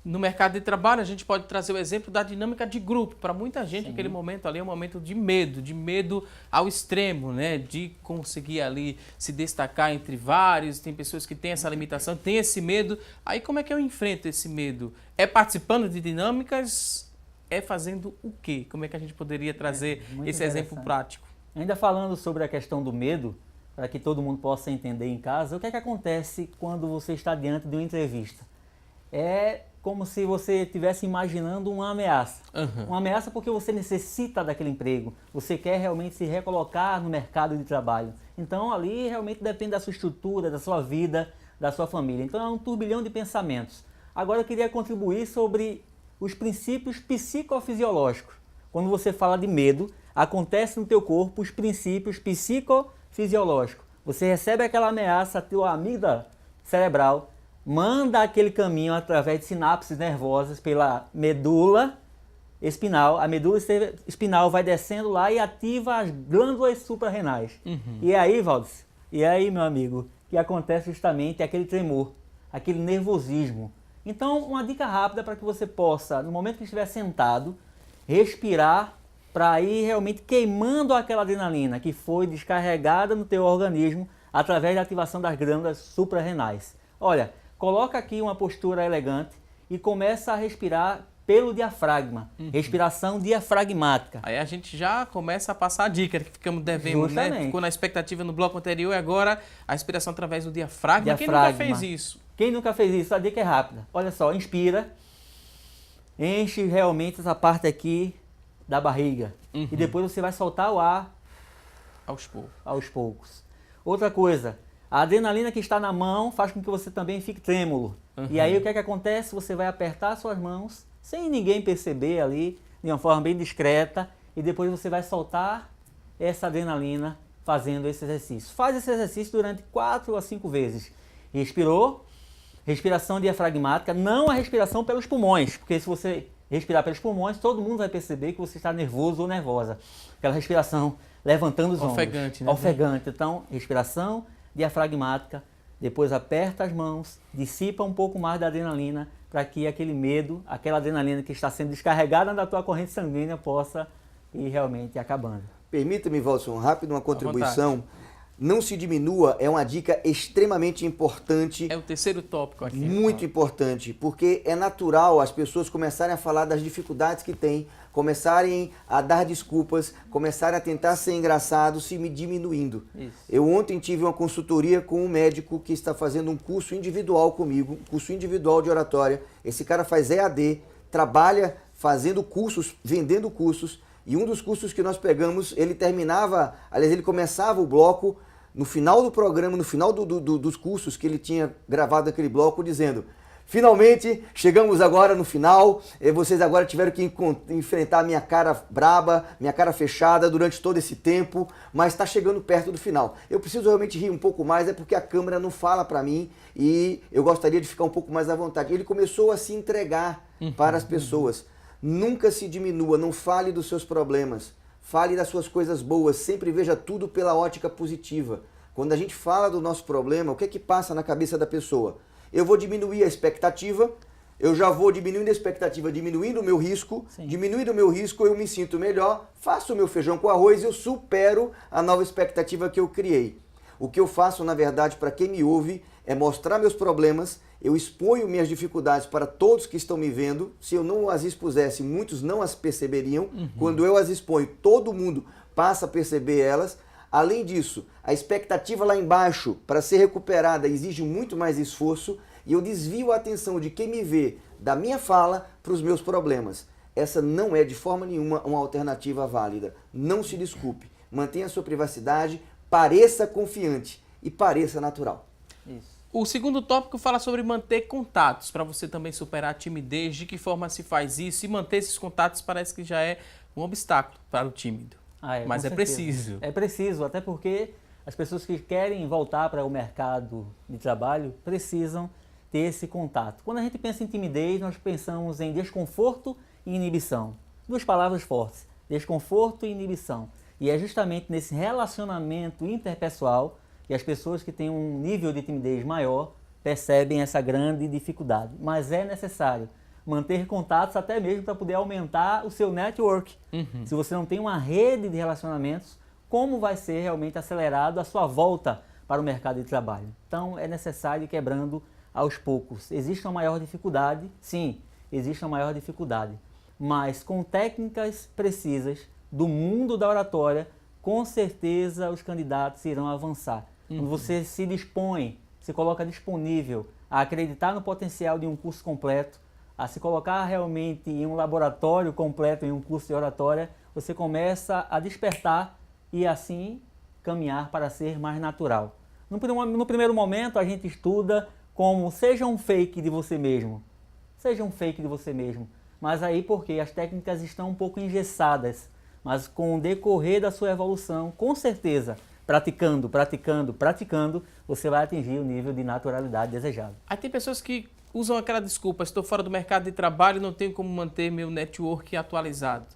No mercado de trabalho, a gente pode trazer o exemplo da dinâmica de grupo. Para muita gente, aquele momento ali é um momento de medo ao extremo, né? De conseguir ali se destacar entre vários. Tem pessoas que têm essa limitação, têm esse medo. Aí como é que eu enfrento esse medo? É participando de dinâmicas? É fazendo o quê? Como é que a gente poderia trazer esse exemplo prático? Ainda falando sobre a questão do medo, para que todo mundo possa entender em casa, o que é que acontece quando você está diante de uma entrevista? É como se você estivesse imaginando uma ameaça. Uma ameaça porque você necessita daquele emprego, você quer realmente se recolocar no mercado de trabalho. Então ali realmente depende da sua estrutura, da sua vida, da sua família. Então é um turbilhão de pensamentos. Agora eu queria contribuir sobre os princípios psicofisiológicos. Quando você fala de medo, acontece no teu corpo os princípios psicofisiológicos. Você recebe aquela ameaça, a tua amígdala cerebral manda aquele caminho através de sinapses nervosas pela medula espinal. A medula espinal vai descendo lá e ativa as glândulas suprarrenais. E aí, Valdes, meu amigo, que acontece justamente aquele tremor, aquele nervosismo. Então, uma dica rápida para que você possa, no momento que estiver sentado, respirar para ir realmente queimando aquela adrenalina que foi descarregada no teu organismo através da ativação das glândulas suprarrenais. Olha, coloca aqui uma postura elegante e começa a respirar pelo diafragma, respiração diafragmática. Aí a gente já começa a passar a dica que ficamos devendo, né? Ficou na expectativa no bloco anterior e agora a respiração através do diafragma. Quem nunca fez isso? Quem nunca fez isso? A dica é rápida. Olha só, inspira, enche realmente essa parte aqui da barriga e depois você vai soltar o ar aos poucos. Outra coisa, a adrenalina que está na mão faz com que você também fique trêmulo. E aí o que é que acontece? Você vai apertar suas mãos sem ninguém perceber ali, de uma forma bem discreta, e depois você vai soltar essa adrenalina fazendo esse exercício. Faz esse exercício durante 4 a 5 vezes. Respirou, respiração diafragmática, não a respiração pelos pulmões, porque se você respirar pelos pulmões, todo mundo vai perceber que você está nervoso ou nervosa. Aquela respiração levantando os ombros. Ofegante, né? Ofegante. Então, respiração diafragmática, depois aperta as mãos, dissipa um pouco mais da adrenalina para que aquele medo, aquela adrenalina que está sendo descarregada da tua corrente sanguínea possa ir realmente acabando. Permita-me, Valson, rápido uma contribuição. Não se diminua, é uma dica extremamente importante. É o terceiro tópico aqui. Muito importante, porque é natural as pessoas começarem a falar das dificuldades que têm, começarem a dar desculpas, começarem a tentar ser engraçados, se me diminuindo. Isso. Eu ontem tive uma consultoria com um médico que está fazendo um curso individual comigo, um curso individual de oratória. Esse cara faz EAD, trabalha fazendo cursos, vendendo cursos, e um dos cursos que nós pegamos, ele começava o bloco no final do programa, no final dos cursos que ele tinha gravado aquele bloco, dizendo: finalmente, chegamos agora no final, vocês agora tiveram que enfrentar minha cara braba, minha cara fechada durante todo esse tempo, mas está chegando perto do final. Eu preciso realmente rir um pouco mais, é porque a câmera não fala para mim e eu gostaria de ficar um pouco mais à vontade. Ele começou a se entregar para as pessoas. Nunca se diminua, não fale dos seus problemas, fale das suas coisas boas, sempre veja tudo pela ótica positiva. Quando a gente fala do nosso problema, o que é que passa na cabeça da pessoa? Eu vou diminuir a expectativa, eu já vou diminuindo a expectativa, diminuindo o meu risco, diminuindo o meu risco, eu me sinto melhor, faço o meu feijão com arroz e eu supero a nova expectativa que eu criei. O que eu faço, na verdade, para quem me ouve, é mostrar meus problemas, eu exponho minhas dificuldades para todos que estão me vendo. Se eu não as expusesse, muitos não as perceberiam. Quando eu as exponho, todo mundo passa a perceber elas. Além disso, a expectativa lá embaixo para ser recuperada exige muito mais esforço e eu desvio a atenção de quem me vê da minha fala para os meus problemas. Essa não é de forma nenhuma uma alternativa válida. Não se desculpe. Mantenha a sua privacidade, pareça confiante e pareça natural. Isso. O segundo tópico fala sobre manter contatos, para você também superar a timidez. De que forma se faz isso? E manter esses contatos parece que já é um obstáculo para o tímido. Mas com é certeza. preciso. É preciso, até porque as pessoas que querem voltar para o mercado de trabalho precisam ter esse contato. Quando a gente pensa em timidez, nós pensamos em desconforto e inibição. Duas palavras fortes, desconforto e inibição. E é justamente nesse relacionamento interpessoal que as pessoas que têm um nível de timidez maior percebem essa grande dificuldade. Mas é necessário manter contatos até mesmo para poder aumentar o seu network. Se você não tem uma rede de relacionamentos, como vai ser realmente acelerado a sua volta para o mercado de trabalho? Então é necessário ir quebrando aos poucos. Existe uma maior dificuldade? Sim, existe uma maior dificuldade. Mas com técnicas precisas do mundo da oratória, com certeza os candidatos irão avançar. Quando você se dispõe, se coloca disponível a acreditar no potencial de um curso completo, a se colocar realmente em um laboratório completo, em um curso de oratória, você começa a despertar e assim caminhar para ser mais natural. No primeiro momento a gente estuda como seja um fake de você mesmo. Seja um fake de você mesmo. Mas aí porque as técnicas estão um pouco engessadas. Mas com o decorrer da sua evolução, com certeza, praticando, você vai atingir o nível de naturalidade desejado. Aí tem pessoas que usam aquela desculpa, estou fora do mercado de trabalho e não tenho como manter meu network atualizado.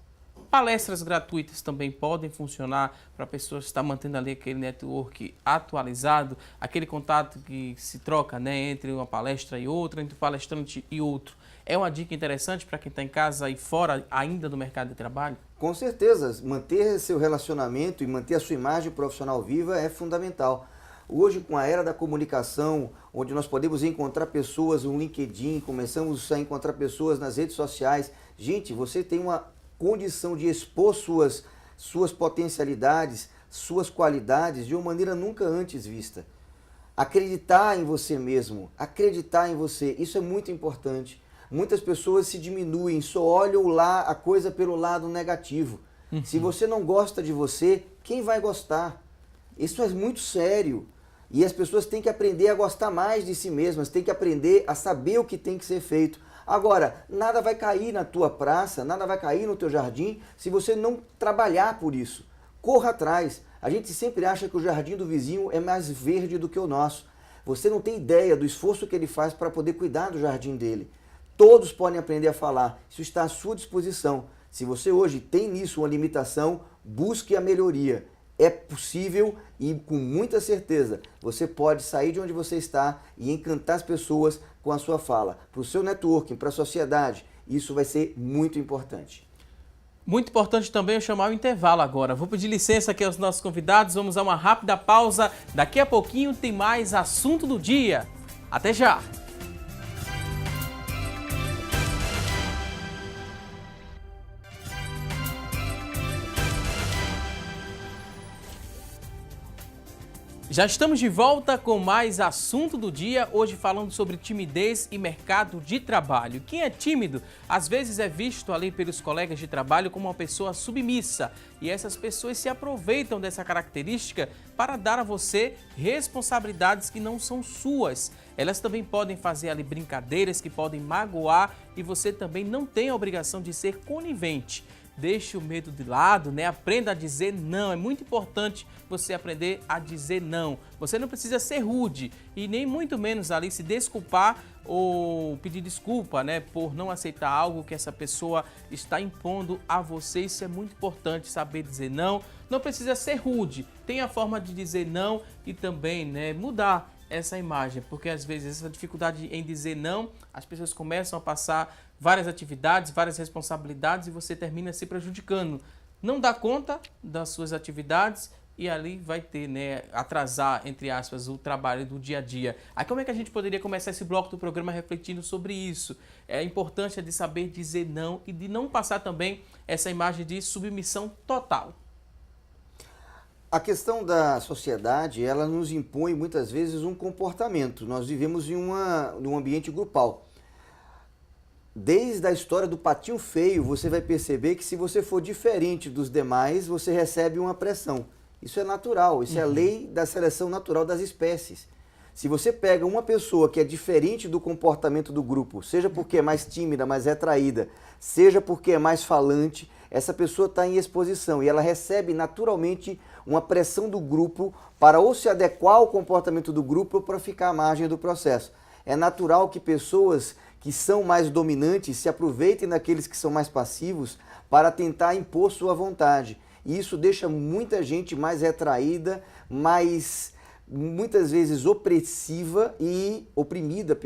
Palestras gratuitas também podem funcionar para pessoas que estão mantendo ali aquele network atualizado, aquele contato que se troca, né, entre uma palestra e outra, entre o palestrante e outro. É uma dica interessante para quem está em casa e fora ainda do mercado de trabalho? Com certeza, manter seu relacionamento e manter a sua imagem profissional viva é fundamental. Hoje, com a era da comunicação, onde nós podemos encontrar pessoas no LinkedIn, começamos a encontrar pessoas nas redes sociais. Gente, você tem uma condição de expor suas potencialidades, suas qualidades de uma maneira nunca antes vista. Acreditar em você mesmo, acreditar em você, isso é muito importante. Muitas pessoas se diminuem, só olham lá a coisa pelo lado negativo. Se você não gosta de você, quem vai gostar? Isso é muito sério. E as pessoas têm que aprender a gostar mais de si mesmas, têm que aprender a saber o que tem que ser feito. Agora, nada vai cair na tua praça, nada vai cair no teu jardim se você não trabalhar por isso. Corra atrás. A gente sempre acha que o jardim do vizinho é mais verde do que o nosso. Você não tem ideia do esforço que ele faz para poder cuidar do jardim dele. Todos podem aprender a falar, isso está à sua disposição. Se você hoje tem nisso uma limitação, busque a melhoria. É possível e com muita certeza você pode sair de onde você está e encantar as pessoas com a sua fala. Para o seu networking, para a sociedade, isso vai ser muito importante. Muito importante também eu chamar o intervalo agora. Vou pedir licença aqui aos nossos convidados, vamos a uma rápida pausa. Daqui a pouquinho tem mais assunto do dia. Até já! Já estamos de volta com mais assunto do dia, hoje falando sobre timidez e mercado de trabalho. Quem é tímido, às vezes é visto ali pelos colegas de trabalho como uma pessoa submissa. E essas pessoas se aproveitam dessa característica para dar a você responsabilidades que não são suas. Elas também podem fazer ali brincadeiras que podem magoar e você também não tem a obrigação de ser conivente. Deixe o medo de lado, né? Aprenda a dizer não. É muito importante você aprender a dizer não. Você não precisa ser rude e nem muito menos ali se desculpar ou pedir desculpa, né? Por não aceitar algo que essa pessoa está impondo a você. Isso é muito importante, saber dizer não. Não precisa ser rude. Tem a forma de dizer não e também, né, mudar essa imagem, porque às vezes essa dificuldade em dizer não, as pessoas começam a passar várias atividades, várias responsabilidades e você termina se prejudicando. Não dá conta das suas atividades e ali vai ter, né, atrasar, entre aspas, o trabalho do dia a dia. Aí como é que a gente poderia começar esse bloco do programa refletindo sobre isso? É a importância de saber dizer não e de não passar também essa imagem de submissão total. A questão da sociedade, ela nos impõe muitas vezes um comportamento. Nós vivemos em um ambiente grupal. Desde a história do patinho feio, você vai perceber que se você for diferente dos demais, você recebe uma pressão. Isso é natural, isso é a lei da seleção natural das espécies. Se você pega uma pessoa que é diferente do comportamento do grupo, seja porque é mais tímida, mais retraída, seja porque é mais falante, essa pessoa está em exposição e ela recebe naturalmente uma pressão do grupo para ou se adequar ao comportamento do grupo ou para ficar à margem do processo. É natural que pessoas que são mais dominantes se aproveitem daqueles que são mais passivos para tentar impor sua vontade. E isso deixa muita gente mais retraída, muitas vezes opressiva e oprimida,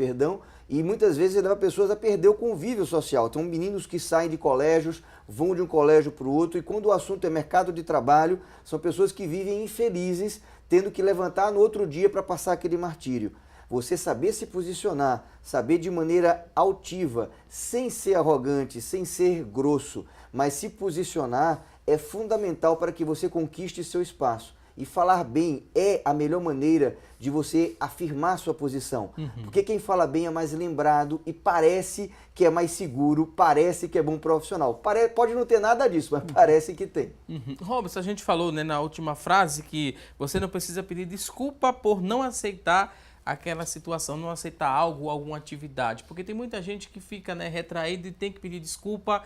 e muitas vezes leva pessoas a perder o convívio social. Então, meninos que saem de colégios, vão de um colégio para o outro, e quando o assunto é mercado de trabalho, são pessoas que vivem infelizes, tendo que levantar no outro dia para passar aquele martírio. Você saber se posicionar, saber de maneira altiva, sem ser arrogante, sem ser grosso, mas se posicionar é fundamental para que você conquiste seu espaço. E falar bem é a melhor maneira de você afirmar sua posição. Porque quem fala bem é mais lembrado e parece que é mais seguro, parece que é bom profissional. Pode não ter nada disso, mas parece que tem. Robson, a gente falou, né, na última frase que você não precisa pedir desculpa por não aceitar aquela situação, não aceitar algo, alguma atividade. Porque tem muita gente que fica, né, retraída e tem que pedir desculpa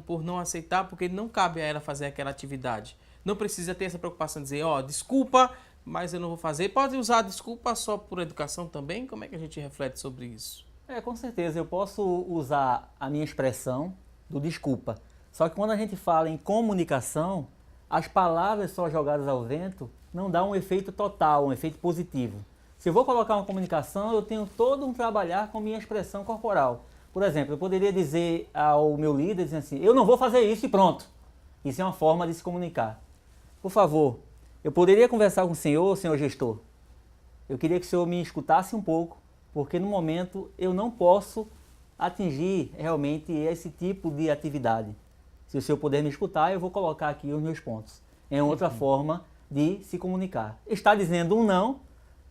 por não aceitar, porque não cabe a ela fazer aquela atividade. Não precisa ter essa preocupação de dizer, desculpa, mas eu não vou fazer. Pode usar a desculpa só por educação também? Como é que a gente reflete sobre isso? Com certeza, eu posso usar a minha expressão do desculpa. Só que quando a gente fala em comunicação, as palavras só jogadas ao vento não dão um efeito total, um efeito positivo. Se eu vou colocar uma comunicação, eu tenho todo um trabalhar com minha expressão corporal. Por exemplo, eu poderia dizer ao meu líder, dizendo assim, eu não vou fazer isso e pronto. Isso é uma forma de se comunicar. Por favor, eu poderia conversar com o senhor gestor? Eu queria que o senhor me escutasse um pouco, porque no momento eu não posso atingir realmente esse tipo de atividade. Se o senhor puder me escutar, eu vou colocar aqui os meus pontos. É outra forma de se comunicar. Está dizendo um não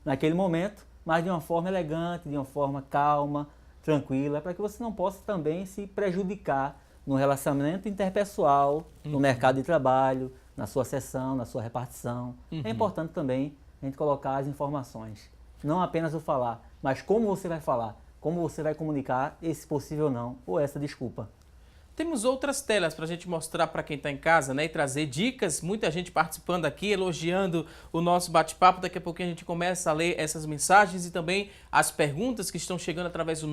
naquele momento, mas de uma forma elegante, de uma forma calma, tranquila, para que você não possa também se prejudicar no relacionamento interpessoal, no mercado de trabalho, na sua sessão, na sua repartição. É importante também a gente colocar as informações. Não apenas o falar, mas como você vai falar, como você vai comunicar esse possível não ou essa desculpa. Temos outras telas para a gente mostrar para quem está em casa, né, e trazer dicas. Muita gente participando aqui, elogiando o nosso bate-papo. Daqui a pouquinho a gente começa a ler essas mensagens e também as perguntas que estão chegando através do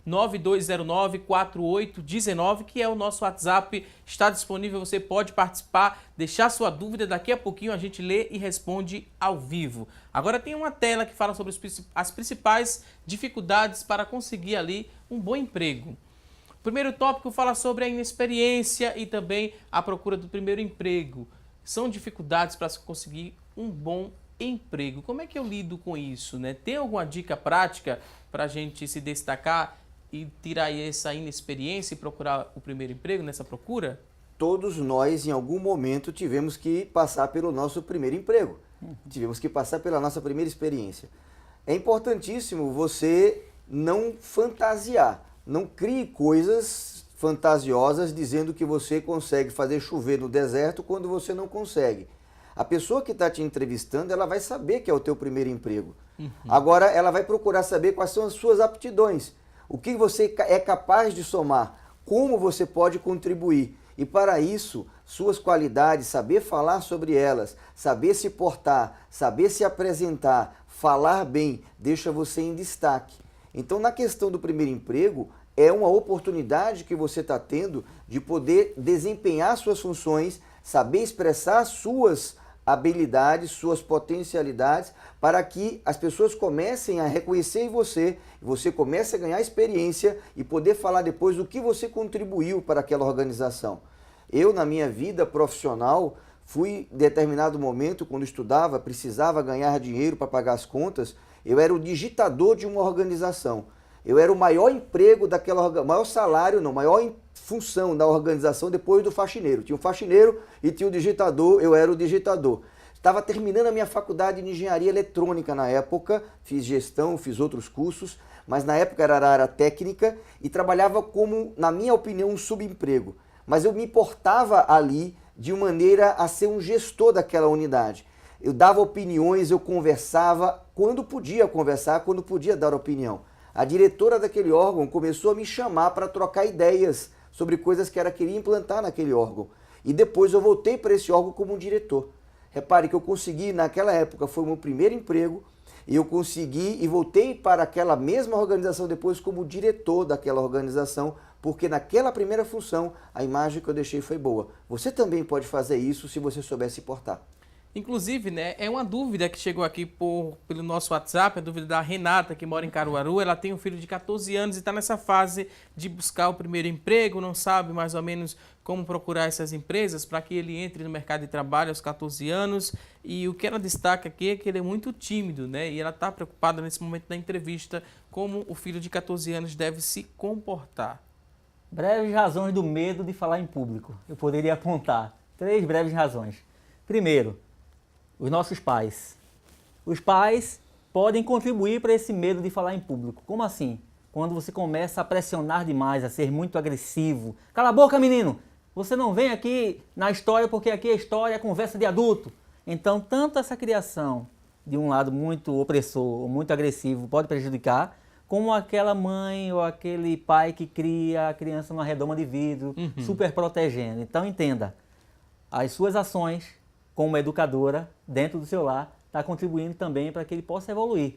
992094819, que é o nosso WhatsApp. Está disponível, você pode participar, deixar sua dúvida. Daqui a pouquinho a gente lê e responde ao vivo. Agora tem uma tela que fala sobre as principais dificuldades para conseguir ali um bom emprego. O primeiro tópico fala sobre a inexperiência e também a procura do primeiro emprego. São dificuldades para se conseguir um bom emprego. Como é que eu lido com isso, né? Tem alguma dica prática para a gente se destacar e tirar essa inexperiência e procurar o primeiro emprego nessa procura? Todos nós, em algum momento, tivemos que passar pelo nosso primeiro emprego. Tivemos que passar pela nossa primeira experiência. É importantíssimo você não fantasiar. Não crie coisas fantasiosas dizendo que você consegue fazer chover no deserto quando você não consegue. A pessoa que está te entrevistando, ela vai saber que é o teu primeiro emprego. Agora, ela vai procurar saber quais são as suas aptidões, o que você é capaz de somar, como você pode contribuir. E para isso, suas qualidades, saber falar sobre elas, saber se portar, saber se apresentar, falar bem, deixa você em destaque. Então, na questão do primeiro emprego, é uma oportunidade que você está tendo de poder desempenhar suas funções, saber expressar suas habilidades, suas potencialidades, para que as pessoas comecem a reconhecer em você, você comece a ganhar experiência e poder falar depois do que você contribuiu para aquela organização. Eu, na minha vida profissional, Fui, em determinado momento, quando estudava, precisava ganhar dinheiro para pagar as contas, eu era o digitador de uma organização. Eu era o maior emprego daquela maior salário, não, maior função da organização depois do faxineiro. Tinha um faxineiro e tinha o digitador, eu era o digitador. Estava terminando a minha faculdade de engenharia eletrônica na época, fiz gestão, fiz outros cursos, mas na época era a área técnica e trabalhava como, na minha opinião, um subemprego. Mas eu me portava ali de maneira a ser um gestor daquela unidade. Eu dava opiniões, eu conversava quando podia conversar, quando podia dar opinião. A diretora daquele órgão começou a me chamar para trocar ideias sobre coisas que ela queria implantar naquele órgão. E depois eu voltei para esse órgão como um diretor. Repare que eu consegui, naquela época, foi o meu primeiro emprego, e eu consegui e voltei para aquela mesma organização depois como diretor daquela organização, porque naquela primeira função a imagem que eu deixei foi boa. Você também pode fazer isso se você souber se portar. Inclusive, né, é uma dúvida que chegou aqui pelo nosso WhatsApp, a dúvida da Renata, que mora em Caruaru. Ela tem um filho de 14 anos e está nessa fase de buscar o primeiro emprego, não sabe mais ou menos como procurar essas empresas para que ele entre no mercado de trabalho aos 14 anos. E o que ela destaca aqui é que ele é muito tímido, né? E ela está preocupada nesse momento da entrevista como o filho de 14 anos deve se comportar. Breves razões do medo de falar em público. Eu poderia apontar 3 breves razões. Primeiro, os nossos pais. Os pais podem contribuir para esse medo de falar em público. Como assim? Quando você começa a pressionar demais, a ser muito agressivo. Cala a boca, menino! Você não vem aqui na história porque aqui a história é conversa de adulto. Então, tanto essa criação de um lado muito opressor, muito agressivo, pode prejudicar, como aquela mãe ou aquele pai que cria a criança numa redoma de vidro, super protegendo. Então, entenda, as suas ações como educadora, dentro do seu lar, está contribuindo também para que ele possa evoluir.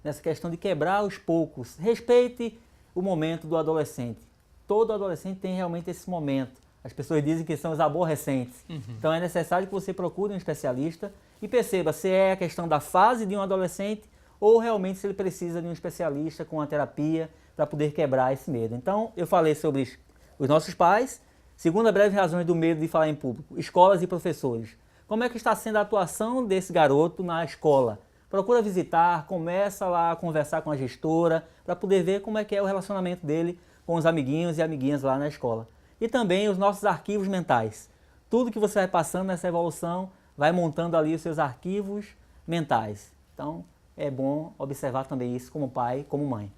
Nessa questão de quebrar aos poucos. Respeite o momento do adolescente. Todo adolescente tem realmente esse momento. As pessoas dizem que são os aborrecentes. Então é necessário que você procure um especialista e perceba se é a questão da fase de um adolescente ou realmente se ele precisa de um especialista com a terapia para poder quebrar esse medo. Então eu falei sobre os nossos pais. Segunda breve razão do medo de falar em público, escolas e professores. Como é que está sendo a atuação desse garoto na escola? Procura visitar, começa lá a conversar com a gestora para poder ver como é que é o relacionamento dele com os amiguinhos e amiguinhas lá na escola. E também os nossos arquivos mentais. Tudo que você vai passando nessa evolução vai montando ali os seus arquivos mentais. Então é bom observar também isso como pai, como mãe.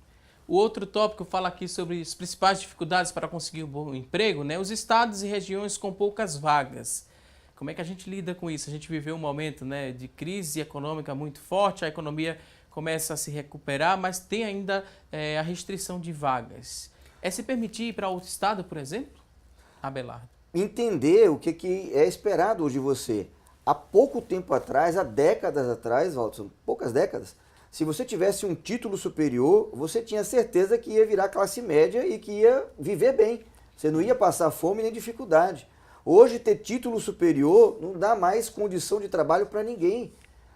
O outro tópico fala aqui sobre as principais dificuldades para conseguir um bom emprego, né? Os estados e regiões com poucas vagas. Como é que a gente lida com isso? A gente viveu um momento, né, de crise econômica muito forte, a economia começa a se recuperar, mas tem ainda a restrição de vagas. É se permitir ir para outro estado, por exemplo? Abelardo. Entender o que é esperado hoje de você. Há pouco tempo atrás, há décadas atrás, Walter, poucas décadas, se você tivesse um título superior, você tinha certeza que ia virar classe média e que ia viver bem. Você não ia passar fome nem dificuldade. Hoje, ter título superior não dá mais condição de trabalho para ninguém.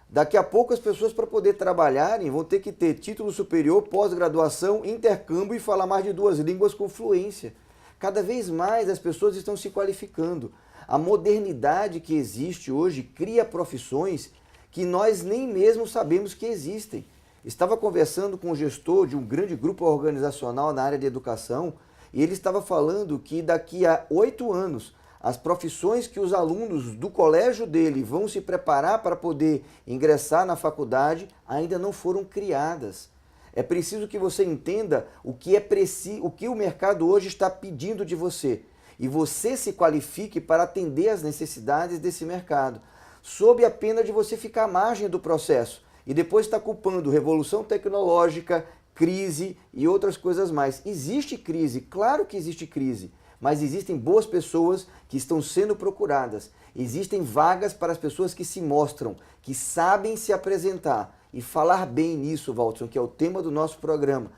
Daqui a pouco, as pessoas, para poder trabalharem, vão ter que ter título superior, pós-graduação, intercâmbio e falar mais de 2 línguas com fluência. Cada vez mais as pessoas estão se qualificando. A modernidade que existe hoje cria profissões que nós nem mesmo sabemos que existem. Estava conversando com um gestor de um grande grupo organizacional na área de educação e ele estava falando que daqui a 8 anos, as profissões que os alunos do colégio dele vão se preparar para poder ingressar na faculdade ainda não foram criadas. É preciso que você entenda o que o mercado hoje está pedindo de você e você se qualifique para atender às necessidades desse mercado, sob a pena de você ficar à margem do processo e depois estar culpando revolução tecnológica, crise e outras coisas mais. Existe crise, claro que existe crise. Mas existem boas pessoas que estão sendo procuradas. Existem vagas para as pessoas que se mostram, que sabem se apresentar. E falar bem nisso, Walter, que é o tema do nosso programa.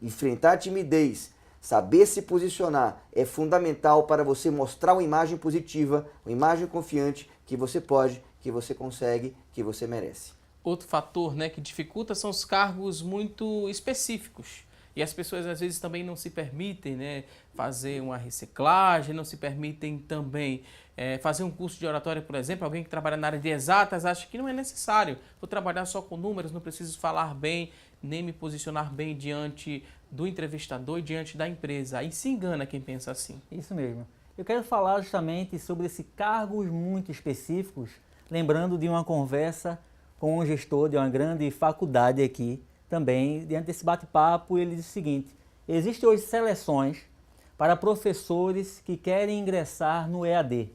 Enfrentar a timidez, saber se posicionar, é fundamental para você mostrar uma imagem positiva, uma imagem confiante, que você pode, que você consegue, que você merece. Outro fator, né, que dificulta são os cargos muito específicos. E as pessoas às vezes também não se permitem, né, fazer uma reciclagem, não se permitem também fazer um curso de oratória, por exemplo. Alguém que trabalha na área de exatas acha que não é necessário. Vou trabalhar só com números, não preciso falar bem, nem me posicionar bem diante do entrevistador e diante da empresa. Aí se engana quem pensa assim. Isso mesmo. Eu quero falar justamente sobre esses cargos muito específicos, lembrando de uma conversa com um gestor de uma grande faculdade aqui, também, diante desse bate-papo, ele disse o seguinte: existem hoje seleções para professores que querem ingressar no EAD.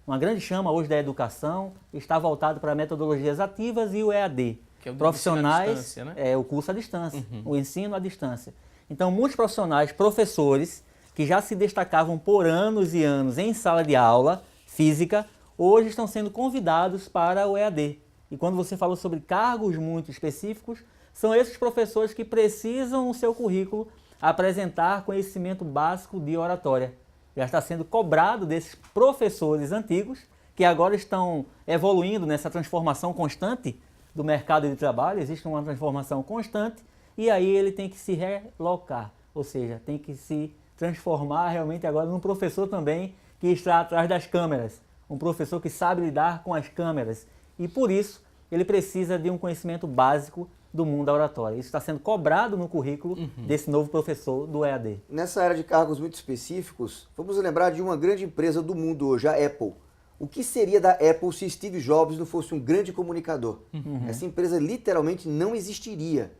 Uma grande chama hoje da educação está voltado para metodologias ativas e o EAD. Que é o profissionais, ensino à distância, né? É o curso à distância, o ensino à distância. Então, muitos profissionais, professores, que já se destacavam por anos e anos em sala de aula física, hoje estão sendo convidados para o EAD. E quando você falou sobre cargos muito específicos, são esses professores que precisam no seu currículo apresentar conhecimento básico de oratória. Já está sendo cobrado desses professores antigos, que agora estão evoluindo nessa transformação constante do mercado de trabalho. Existe uma transformação constante e aí ele tem que se relocar, ou seja, tem que se transformar realmente agora num professor também que está atrás das câmeras, um professor que sabe lidar com as câmeras. E por isso ele precisa de um conhecimento básico do mundo da oratória. Isso está sendo cobrado no currículo desse novo professor do EAD. Nessa área de cargos muito específicos, vamos lembrar de uma grande empresa do mundo hoje, a Apple. O que seria da Apple se Steve Jobs não fosse um grande comunicador? Essa empresa literalmente não existiria.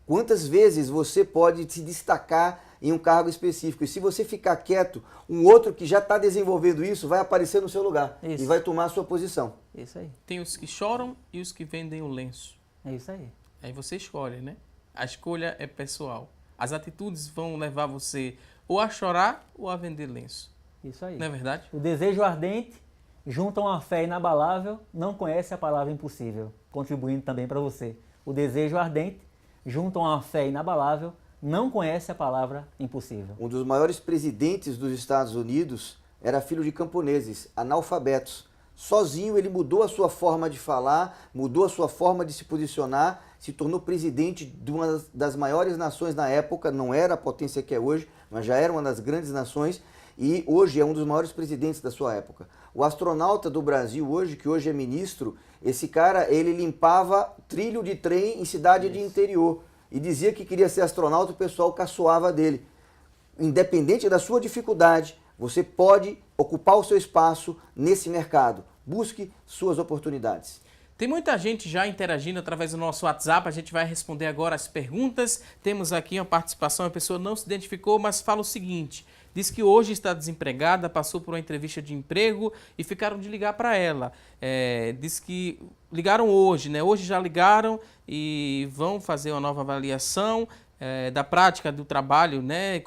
Quantas vezes você pode se destacar em um cargo específico? E se você ficar quieto, um outro que já está desenvolvendo isso vai aparecer no seu lugar e vai tomar a sua posição. Isso aí. Tem os que choram e os que vendem o lenço. É isso aí. Aí você escolhe, né? A escolha é pessoal. As atitudes vão levar você ou a chorar ou a vender lenço. Isso aí. Não é verdade? O desejo ardente junto a uma fé inabalável não conhece a palavra impossível, contribuindo também para você. O desejo ardente junto a uma fé inabalável não conhece a palavra impossível. Um dos maiores presidentes dos Estados Unidos era filho de camponeses, analfabetos. Sozinho ele mudou a sua forma de falar, mudou a sua forma de se posicionar, se tornou presidente de uma das maiores nações na época, não era a potência que é hoje, mas já era uma das grandes nações e hoje é um dos maiores presidentes da sua época. O astronauta do Brasil hoje, que hoje é ministro, esse cara, ele limpava trilho de trem em cidade de interior e dizia que queria ser astronauta, o pessoal caçoava dele. Independente da sua dificuldade, você pode ocupar o seu espaço nesse mercado. Busque suas oportunidades. Tem muita gente já interagindo através do nosso WhatsApp, a gente vai responder agora as perguntas. Temos aqui uma participação, a pessoa não se identificou, mas fala o seguinte: diz que hoje está desempregada, passou por uma entrevista de emprego e ficaram de ligar para ela. Diz que ligaram hoje, né? Hoje já ligaram e vão fazer uma nova avaliação da prática do trabalho, né?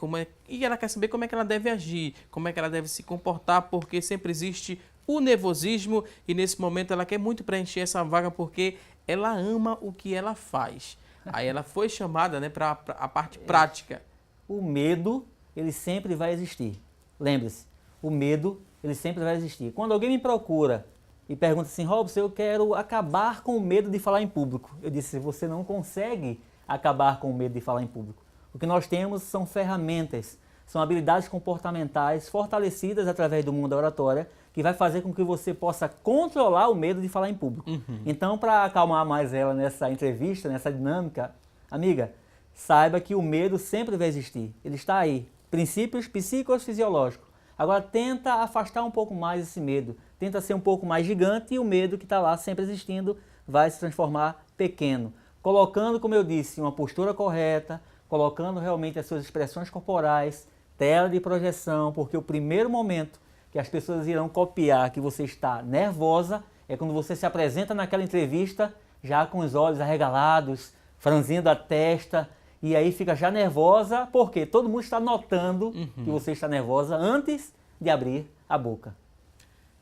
E ela quer saber como é que ela deve agir, como é que ela deve se comportar, porque sempre existe o nervosismo e nesse momento ela quer muito preencher essa vaga porque ela ama o que ela faz. Aí ela foi chamada, né, para a parte prática. O medo, ele sempre vai existir. Lembre-se, o medo, ele sempre vai existir. Quando alguém me procura e pergunta assim: Robson, eu quero acabar com o medo de falar em público. Eu disse: você não consegue acabar com o medo de falar em público. O que nós temos são ferramentas, são habilidades comportamentais fortalecidas através do mundo da oratória, que vai fazer com que você possa controlar o medo de falar em público. Então, para acalmar mais ela nessa entrevista, nessa dinâmica, amiga, saiba que o medo sempre vai existir. Ele está aí. Princípios psicofisiológicos. Agora, tenta afastar um pouco mais esse medo. Tenta ser um pouco mais gigante e o medo que está lá sempre existindo vai se transformar pequeno. Colocando, como eu disse, uma postura correta, colocando realmente as suas expressões corporais, tela de projeção, porque o primeiro momento que as pessoas irão copiar que você está nervosa é quando você se apresenta naquela entrevista já com os olhos arregalados, franzindo a testa, e aí fica já nervosa, porque todo mundo está notando que você está nervosa antes de abrir a boca.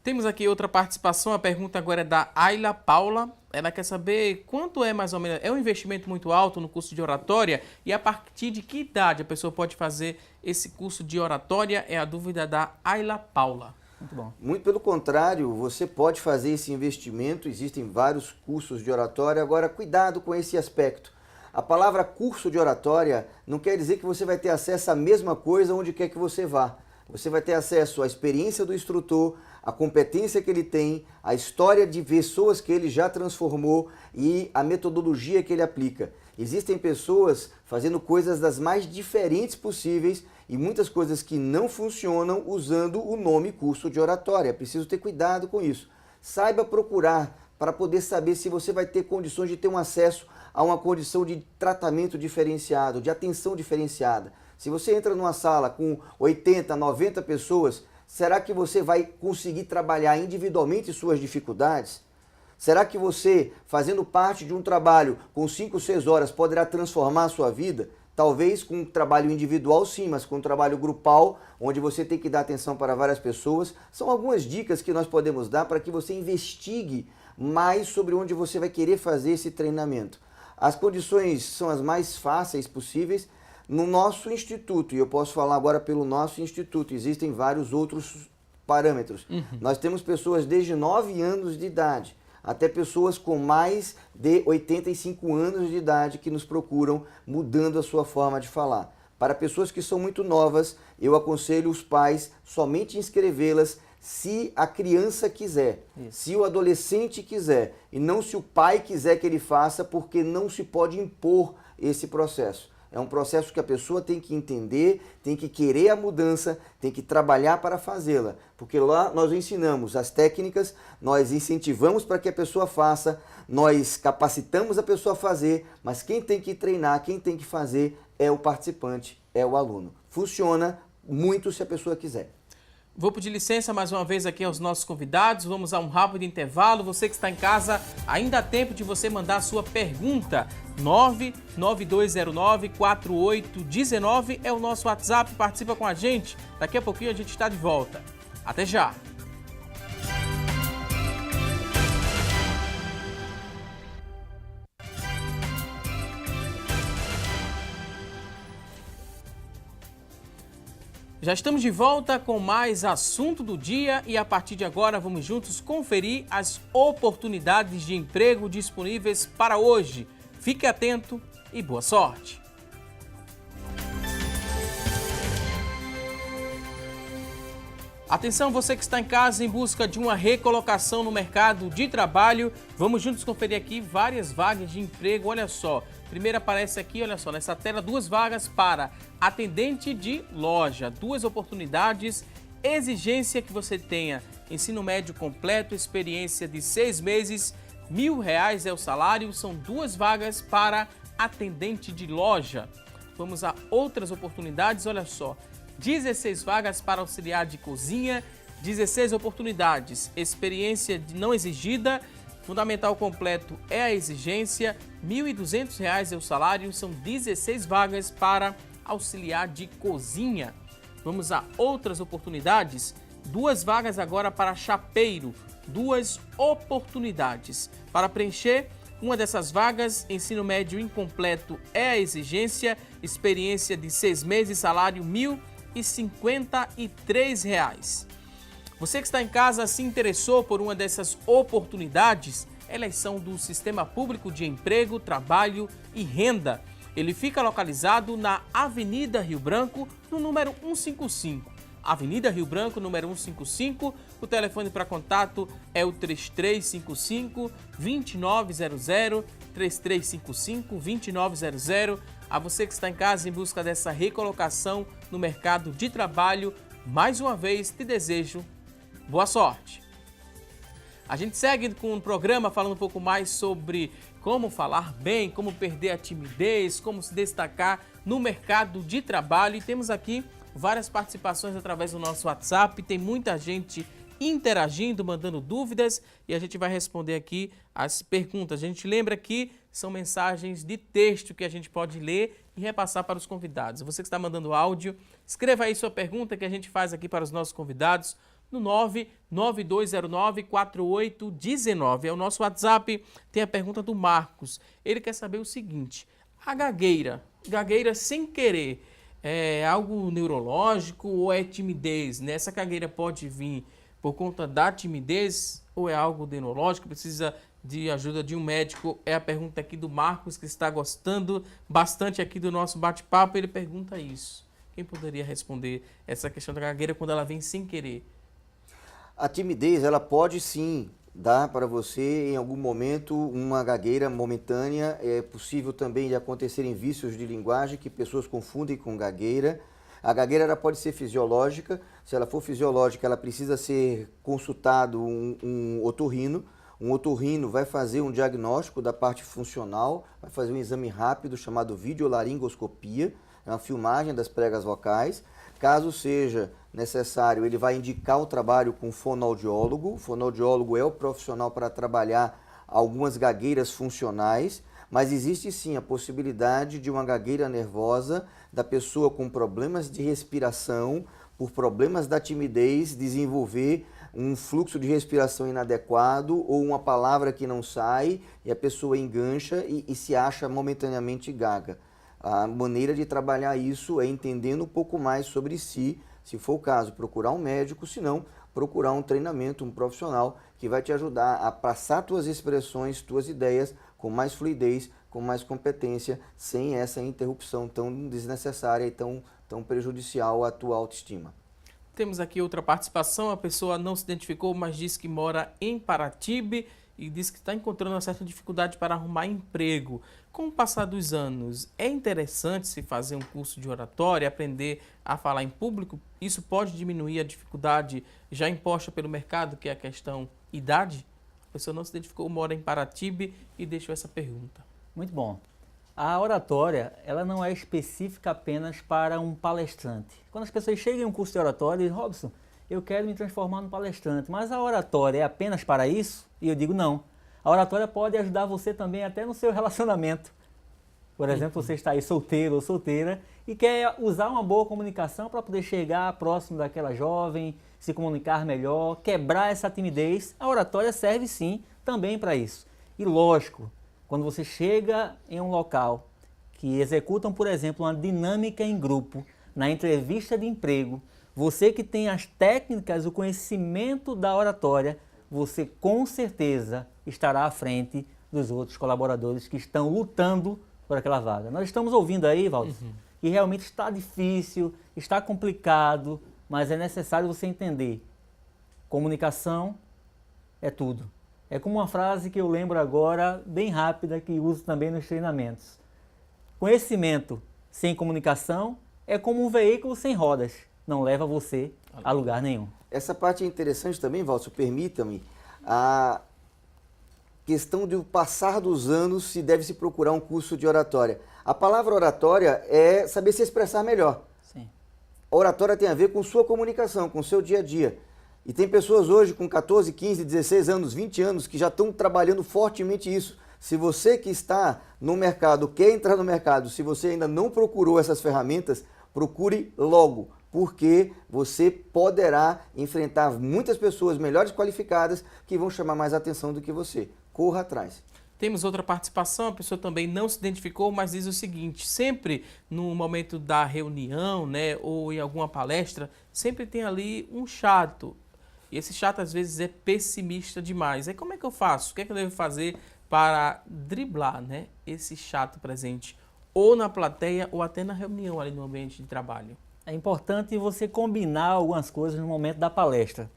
Temos aqui outra participação, a pergunta agora é da Ayla Paula. Ela quer saber quanto é mais ou menos, é um investimento muito alto no curso de oratória e a partir de que idade a pessoa pode fazer esse curso de oratória? É a dúvida da Ayla Paula. Muito bom. Muito pelo contrário, você pode fazer esse investimento, existem vários cursos de oratória, agora cuidado com esse aspecto. A palavra curso de oratória não quer dizer que você vai ter acesso à mesma coisa onde quer que você vá. Você vai ter acesso à experiência do instrutor, à competência que ele tem, à história de pessoas que ele já transformou e a metodologia que ele aplica. Existem pessoas fazendo coisas das mais diferentes possíveis e muitas coisas que não funcionam usando o nome curso de oratória. É preciso ter cuidado com isso. Saiba procurar para poder saber se você vai ter condições de ter um acesso a uma condição de tratamento diferenciado, de atenção diferenciada. Se você entra numa sala com 80, 90 pessoas, será que você vai conseguir trabalhar individualmente suas dificuldades? Será que você, fazendo parte de um trabalho com 5, 6 horas, poderá transformar a sua vida? Talvez com um trabalho individual sim, mas com um trabalho grupal, onde você tem que dar atenção para várias pessoas. São algumas dicas que nós podemos dar para que você investigue mais sobre onde você vai querer fazer esse treinamento. As condições são as mais fáceis possíveis no nosso instituto, e eu posso falar agora pelo nosso instituto, existem vários outros parâmetros. Nós temos pessoas desde 9 anos de idade, até pessoas com mais de 85 anos de idade que nos procuram mudando a sua forma de falar. Para pessoas que são muito novas, eu aconselho os pais somente inscrevê-las se a criança quiser, se o adolescente quiser, e não se o pai quiser que ele faça, porque não se pode impor esse processo. É um processo que a pessoa tem que entender, tem que querer a mudança, tem que trabalhar para fazê-la. Porque lá nós ensinamos as técnicas, nós incentivamos para que a pessoa faça, nós capacitamos a pessoa a fazer, mas quem tem que treinar, quem tem que fazer é o participante, é o aluno. Funciona muito se a pessoa quiser. Vou pedir licença mais uma vez aqui aos nossos convidados, vamos a um rápido intervalo. Você que está em casa, ainda há tempo de você mandar a sua pergunta. 99209-4819 é o nosso WhatsApp, participa com a gente. Daqui a pouquinho a gente está de volta. Até já! Já estamos de volta com mais assunto do dia e a partir de agora vamos juntos conferir as oportunidades de emprego disponíveis para hoje. Fique atento e boa sorte! Atenção, você que está em casa em busca de uma recolocação no mercado de trabalho, vamos juntos conferir aqui várias vagas de emprego, olha só. Primeiro aparece aqui, olha só, nessa tela, 2 vagas para atendente de loja, 2 oportunidades, exigência que você tenha ensino médio completo, experiência de 6 meses, R$1.000 é o salário, são 2 vagas para atendente de loja. Vamos a outras oportunidades, olha só, 16 vagas para auxiliar de cozinha, 16 oportunidades, experiência não exigida, fundamental completo é a exigência, R$1.200 é o salário, são 16 vagas para auxiliar de cozinha. Vamos a outras oportunidades, 2 vagas agora para chapeiro, 2 oportunidades. Para preencher uma dessas vagas, ensino médio incompleto é a exigência, experiência de 6 meses, salário R$1.053. Você que está em casa se interessou por uma dessas oportunidades, elas são do Sistema Público de Emprego, Trabalho e Renda. Ele fica localizado na Avenida Rio Branco, no número 155. Avenida Rio Branco, número 155. O telefone para contato é o 3355-2900, 3355-2900. A você que está em casa em busca dessa recolocação no mercado de trabalho, mais uma vez te desejo boa sorte. A gente segue com um programa falando um pouco mais sobre como falar bem, como perder a timidez, como se destacar no mercado de trabalho. E temos aqui várias participações através do nosso WhatsApp, tem muita gente interagindo, mandando dúvidas e a gente vai responder aqui as perguntas. A gente lembra que são mensagens de texto que a gente pode ler e repassar para os convidados. Você que está mandando áudio, escreva aí sua pergunta que a gente faz aqui para os nossos convidados no 99209-4819. É o nosso WhatsApp. Tem a pergunta do Marcos. Ele quer saber o seguinte: a gagueira sem querer, é algo neurológico ou é timidez? Né? Essa gagueira pode vir por conta da timidez ou é algo neurológico? Precisa de ajuda de um médico? É a pergunta aqui do Marcos, que está gostando bastante aqui do nosso bate-papo. Ele pergunta isso. Quem poderia responder essa questão da gagueira quando ela vem sem querer? A timidez, ela pode sim dar para você, em algum momento, uma gagueira momentânea. É possível também de acontecerem vícios de linguagem que pessoas confundem com gagueira. A gagueira ela pode ser fisiológica. Se ela for fisiológica, ela precisa ser consultado um otorrino. Um otorrino vai fazer um diagnóstico da parte funcional, vai fazer um exame rápido chamado videolaringoscopia, é uma filmagem das pregas vocais. Caso seja necessário, ele vai indicar o trabalho com o fonoaudiólogo. O fonoaudiólogo é o profissional para trabalhar algumas gagueiras funcionais, mas existe sim a possibilidade de uma gagueira nervosa da pessoa com problemas de respiração, por problemas da timidez, desenvolver um fluxo de respiração inadequado ou uma palavra que não sai e a pessoa engancha e se acha momentaneamente gaga. A maneira de trabalhar isso é entendendo um pouco mais sobre si, se for o caso, procurar um médico, se não, procurar um treinamento, um profissional que vai te ajudar a passar tuas expressões, tuas ideias com mais fluidez, com mais competência, sem essa interrupção tão desnecessária e tão prejudicial à tua autoestima. Temos aqui outra participação, a pessoa não se identificou, mas disse que mora em Paratibe e disse que está encontrando uma certa dificuldade para arrumar emprego. Com o passar dos anos, é interessante se fazer um curso de oratória, aprender a falar em público? Isso pode diminuir a dificuldade já imposta pelo mercado, que é a questão idade? A pessoa não se identificou, mora em Paratibe e deixou essa pergunta. Muito bom. A oratória, ela não é específica apenas para um palestrante. Quando as pessoas chegam em um curso de oratória e dizem, Robson, eu quero me transformar num palestrante, mas a oratória é apenas para isso? E eu digo não. A oratória pode ajudar você também até no seu relacionamento. Por exemplo, você está aí solteiro ou solteira e quer usar uma boa comunicação para poder chegar próximo daquela jovem, se comunicar melhor, quebrar essa timidez. A oratória serve sim também para isso. E lógico, quando você chega em um local que executam, por exemplo, uma dinâmica em grupo, na entrevista de emprego, você que tem as técnicas, o conhecimento da oratória, você com certeza estará à frente dos outros colaboradores que estão lutando por aquela vaga. Nós estamos ouvindo aí, Valdo, que realmente está difícil, está complicado, mas é necessário você entender. Comunicação é tudo. É como uma frase que eu lembro agora, bem rápida, que uso também nos treinamentos. Conhecimento sem comunicação é como um veículo sem rodas. Não leva você a lugar nenhum. Essa parte é interessante também, Valso, permita-me. A questão do passar dos anos, se deve se procurar um curso de oratória. A palavra oratória é saber se expressar melhor. Sim. A oratória tem a ver com sua comunicação, com o seu dia a dia. E tem pessoas hoje com 14, 15, 16 anos, 20 anos que já estão trabalhando fortemente isso. Se você que está no mercado, quer entrar no mercado, se você ainda não procurou essas ferramentas, procure logo, porque você poderá enfrentar muitas pessoas melhores qualificadas que vão chamar mais atenção do que você. Corra atrás. Temos outra participação, a pessoa também não se identificou, mas diz o seguinte, sempre no momento da reunião, né, ou em alguma palestra, sempre tem ali um chato. E esse chato às vezes é pessimista demais. Aí como é que eu faço? O que é que eu devo fazer para driblar, né, esse chato presente? Ou na plateia ou até na reunião ali no ambiente de trabalho. É importante você combinar algumas coisas no momento da palestra.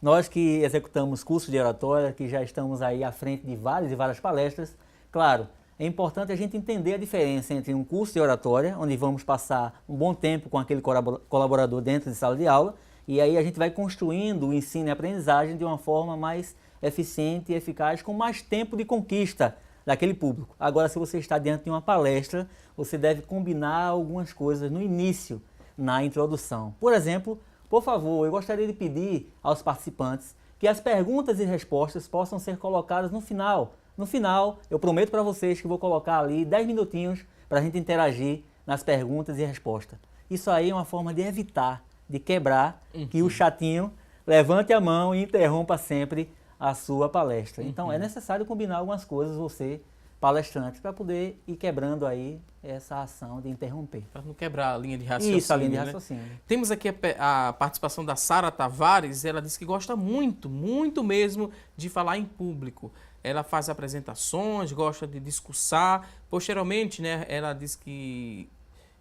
Nós que executamos curso de oratória, que já estamos aí à frente de várias e várias palestras, claro, é importante a gente entender a diferença entre um curso de oratória, onde vamos passar um bom tempo com aquele colaborador dentro de sala de aula, e aí a gente vai construindo o ensino e a aprendizagem de uma forma mais eficiente e eficaz, com mais tempo de conquista daquele público. Agora, se você está diante de uma palestra, você deve combinar algumas coisas no início, na introdução. Por exemplo, por favor, eu gostaria de pedir aos participantes que as perguntas e respostas possam ser colocadas no final. No final, eu prometo para vocês que vou colocar ali 10 minutinhos para a gente interagir nas perguntas e respostas. Isso aí é uma forma de evitar, de quebrar, que o chatinho levante a mão e interrompa sempre a sua palestra. Então, é necessário combinar algumas coisas, você, palestrante, para poder ir quebrando aí essa ação de interromper. Para não quebrar a linha de raciocínio. Isso, a linha de raciocínio. Temos aqui a participação da Sara Tavares, ela disse que gosta muito, muito mesmo de falar em público. ela faz apresentações, gosta de discursar. Posteriormente, né, ela diz que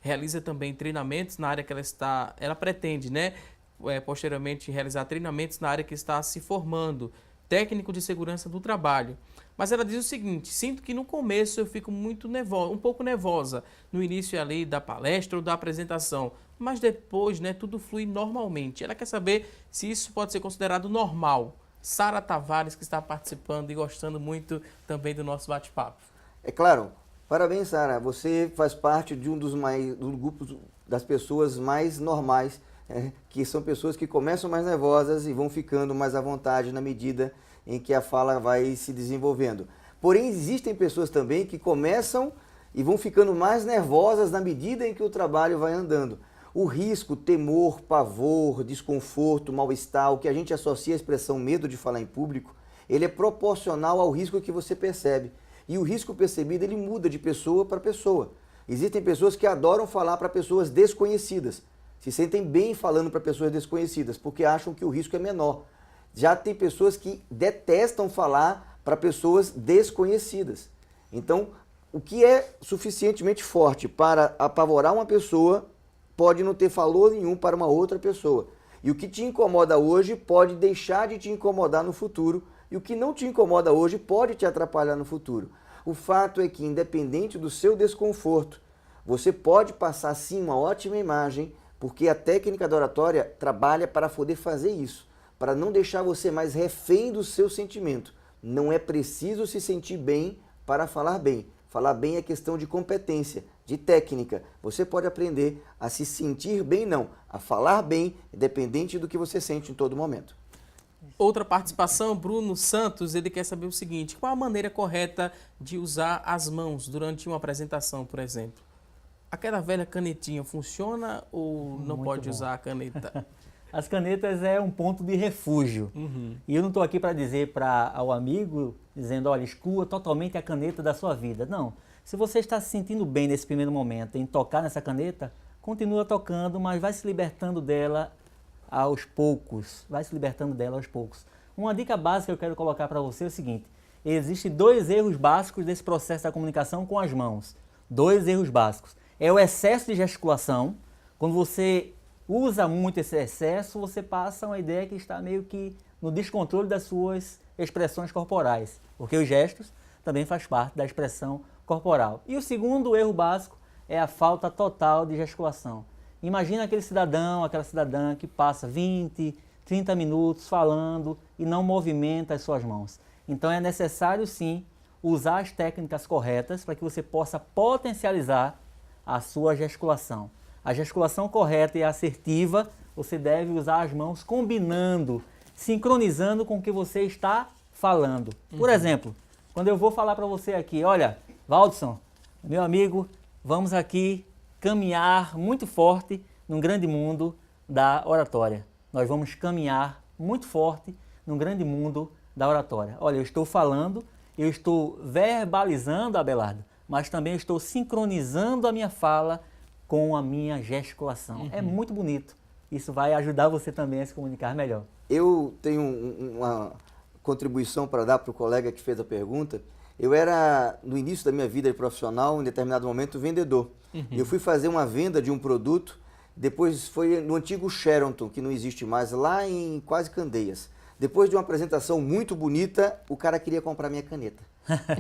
realiza também treinamentos na área que ela pretende, né, posteriormente realizar treinamentos na área que está se formando, técnico de segurança do trabalho. Mas ela diz o seguinte: sinto que no começo eu fico muito nervosa, um pouco nervosa, no início ali da palestra ou da apresentação, mas depois, né, tudo flui normalmente. Ela quer saber se isso pode ser considerado normal. Sara Tavares, que está participando e gostando muito também do nosso bate-papo. É claro. Parabéns, Sara. Você faz parte de do grupo das pessoas mais normais, que são pessoas que começam mais nervosas e vão ficando mais à vontade na medida em que a fala vai se desenvolvendo. Porém, existem pessoas também que começam e vão ficando mais nervosas na medida em que o trabalho vai andando. O risco, temor, pavor, desconforto, mal-estar, o que a gente associa à expressão medo de falar em público, ele é proporcional ao risco que você percebe. E o risco percebido, ele muda de pessoa para pessoa. Existem pessoas que adoram falar para pessoas desconhecidas, se sentem bem falando para pessoas desconhecidas, porque acham que o risco é menor. Já tem pessoas que detestam falar para pessoas desconhecidas. Então, o que é suficientemente forte para apavorar uma pessoa pode não ter valor nenhum para uma outra pessoa. E o que te incomoda hoje pode deixar de te incomodar no futuro, e o que não te incomoda hoje pode te atrapalhar no futuro. O fato é que, independente do seu desconforto, você pode passar sim uma ótima imagem, porque a técnica da oratória trabalha para poder fazer isso, para não deixar você mais refém do seu sentimento. Não é preciso se sentir bem para falar bem. Falar bem é questão de competência, de técnica. Você pode aprender a se sentir bem, não, a falar bem, independente do que você sente em todo momento. Outra participação, Bruno Santos, ele quer saber o seguinte: qual a maneira correta de usar as mãos durante uma apresentação, por exemplo? Aquela velha canetinha funciona ou não Muito pode bom. usar a caneta? As canetas é um ponto de refúgio. E eu não estou aqui para dizer ao amigo, dizendo, olha, exclua totalmente a caneta da sua vida. Não. Se você está se sentindo bem nesse primeiro momento em tocar nessa caneta, continua tocando, mas vai se libertando dela aos poucos. Vai se libertando dela aos poucos. Uma dica básica que eu quero colocar para você é o seguinte: existem 2 erros básicos desse processo da comunicação com as mãos. 2 erros básicos. É o excesso de gesticulação. Quando você usa muito esse excesso, você passa uma ideia que está meio que no descontrole das suas expressões corporais, porque os gestos também faz parte da expressão corporal. E o segundo erro básico é a falta total de gesticulação. Imagina aquele cidadão, aquela cidadã que passa 20, 30 minutos falando e não movimenta as suas mãos. Então é necessário sim usar as técnicas corretas para que você possa potencializar a sua gesticulação. A gesticulação correta e assertiva, você deve usar as mãos combinando, sincronizando com o que você está falando. Por exemplo, quando eu vou falar para você aqui, olha, Valdson, meu amigo, vamos aqui caminhar muito forte num grande mundo da oratória. Nós vamos caminhar muito forte num grande mundo da oratória. Olha, eu estou falando, eu estou verbalizando, Abelardo, mas também estou sincronizando a minha fala com a minha gesticulação. É muito bonito. Isso vai ajudar você também a se comunicar melhor. Eu tenho uma contribuição para dar para o colega que fez a pergunta. Eu era, no início da minha vida profissional, em determinado momento, vendedor. Eu fui fazer uma venda de um produto, depois foi no antigo Sheraton, que não existe mais, lá em quase Candeias. Depois de uma apresentação muito bonita, o cara queria comprar minha caneta.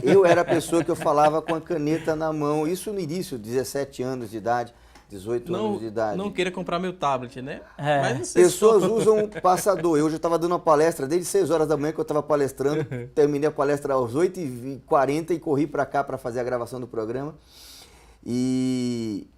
Eu era a pessoa que eu falava com a caneta na mão, isso no início, 17 anos de idade, 18 anos de idade. Não queira comprar meu tablet, né? É. Mas não sei Pessoas usam passador. Eu já estava dando uma palestra desde 6 horas da manhã que eu estava palestrando. Terminei a palestra às 8h40 e corri para cá para fazer a gravação do programa. E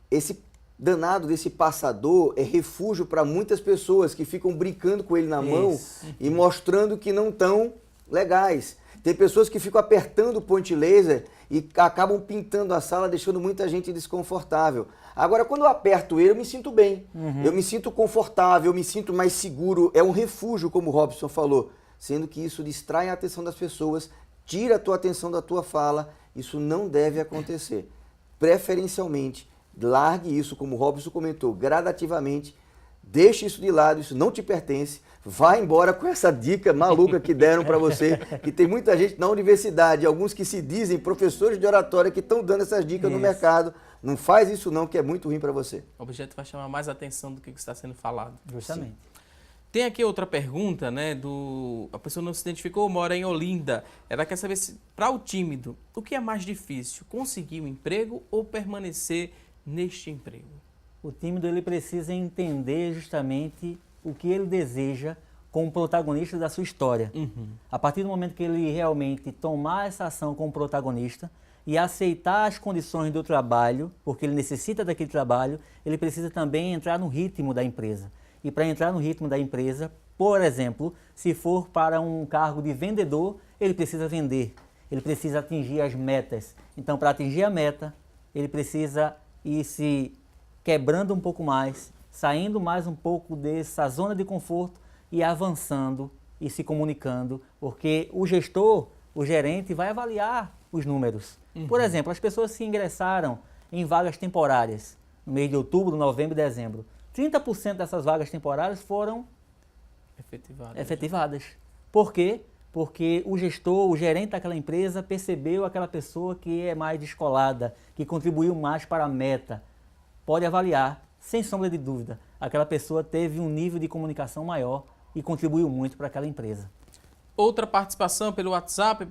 esse danado desse passador é refúgio para muitas pessoas que ficam brincando com ele na mão e mostrando que não estão legais. Tem pessoas que ficam apertando o ponte laser e acabam pintando a sala, deixando muita gente desconfortável. Agora, quando eu aperto ele, eu me sinto bem. Eu me sinto confortável, eu me sinto mais seguro. É um refúgio, como o Robson falou. Sendo que isso distrai a atenção das pessoas, tira a tua atenção da tua fala. Isso não deve acontecer. Preferencialmente, largue isso, como o Robson comentou, gradativamente. deixe isso de lado, isso não te pertence. Vá embora com essa dica maluca que deram para você, que tem muita gente na universidade, alguns que se dizem professores de oratória que estão dando essas dicas no mercado. Não faz isso não, que é muito ruim para você. O objeto vai chamar mais atenção do que está sendo falado. Justamente. Sim. Tem aqui outra pergunta, né? A pessoa não se identificou, mora em Olinda. Ela quer saber se, para o tímido, o que é mais difícil? Conseguir um emprego ou permanecer neste emprego? O tímido ele precisa entender justamente o que ele deseja como protagonista da sua história. A partir do momento que ele realmente tomar essa ação como protagonista e aceitar as condições do trabalho, porque ele necessita daquele trabalho, ele precisa também entrar no ritmo da empresa. E para entrar no ritmo da empresa, por exemplo, se for para um cargo de vendedor, ele precisa vender, ele precisa atingir as metas. Então, para atingir a meta, ele precisa ir se quebrando um pouco mais, saindo mais um pouco dessa zona de conforto e avançando e se comunicando, porque o gestor, o gerente, vai avaliar os números. Por exemplo, as pessoas que ingressaram em vagas temporárias no mês de outubro, novembro e dezembro, 30% dessas vagas temporárias foram efetivadas. Por quê? Porque o gestor, o gerente daquela empresa percebeu aquela pessoa que é mais descolada, que contribuiu mais para a meta. Pode avaliar, sem sombra de dúvida, aquela pessoa teve um nível de comunicação maior e contribuiu muito para aquela empresa. Outra participação pelo WhatsApp,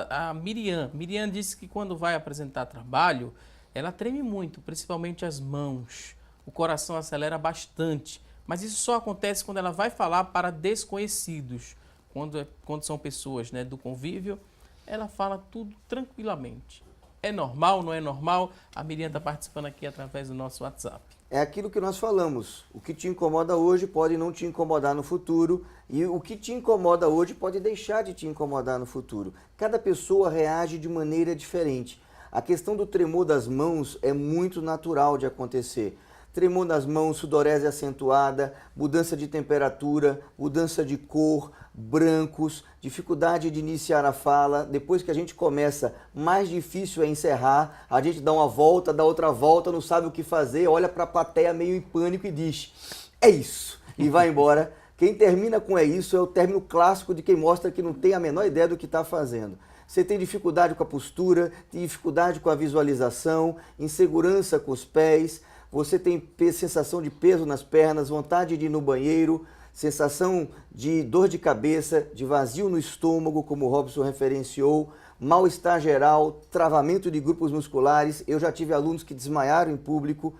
a Miriam. Miriam disse que quando vai apresentar trabalho, ela treme muito, principalmente as mãos. O coração acelera bastante, mas isso só acontece quando ela vai falar para desconhecidos. Quando são pessoas, né, do convívio, ela fala tudo tranquilamente. É normal, não é normal? A Miriam está participando aqui através do nosso WhatsApp. É aquilo que nós falamos. O que te incomoda hoje pode não te incomodar no futuro e o que te incomoda hoje pode deixar de te incomodar no futuro. Cada pessoa reage de maneira diferente. A questão do tremor das mãos é muito natural de acontecer. Tremor nas mãos, sudorese acentuada, mudança de temperatura, mudança de cor, brancos, dificuldade de iniciar a fala. Depois que a gente começa, mais difícil é encerrar. A gente dá uma volta, dá outra volta, não sabe o que fazer, olha para a plateia meio em pânico e diz, é isso, e vai embora. Quem termina com é isso é o término clássico de quem mostra que não tem a menor ideia do que está fazendo. Você tem dificuldade com a postura, tem dificuldade com a visualização, insegurança com os pés, você tem sensação de peso nas pernas, vontade de ir no banheiro, sensação de dor de cabeça, de vazio no estômago, como o Robson referenciou, mal-estar geral, travamento de grupos musculares. Eu já tive alunos que desmaiaram em público.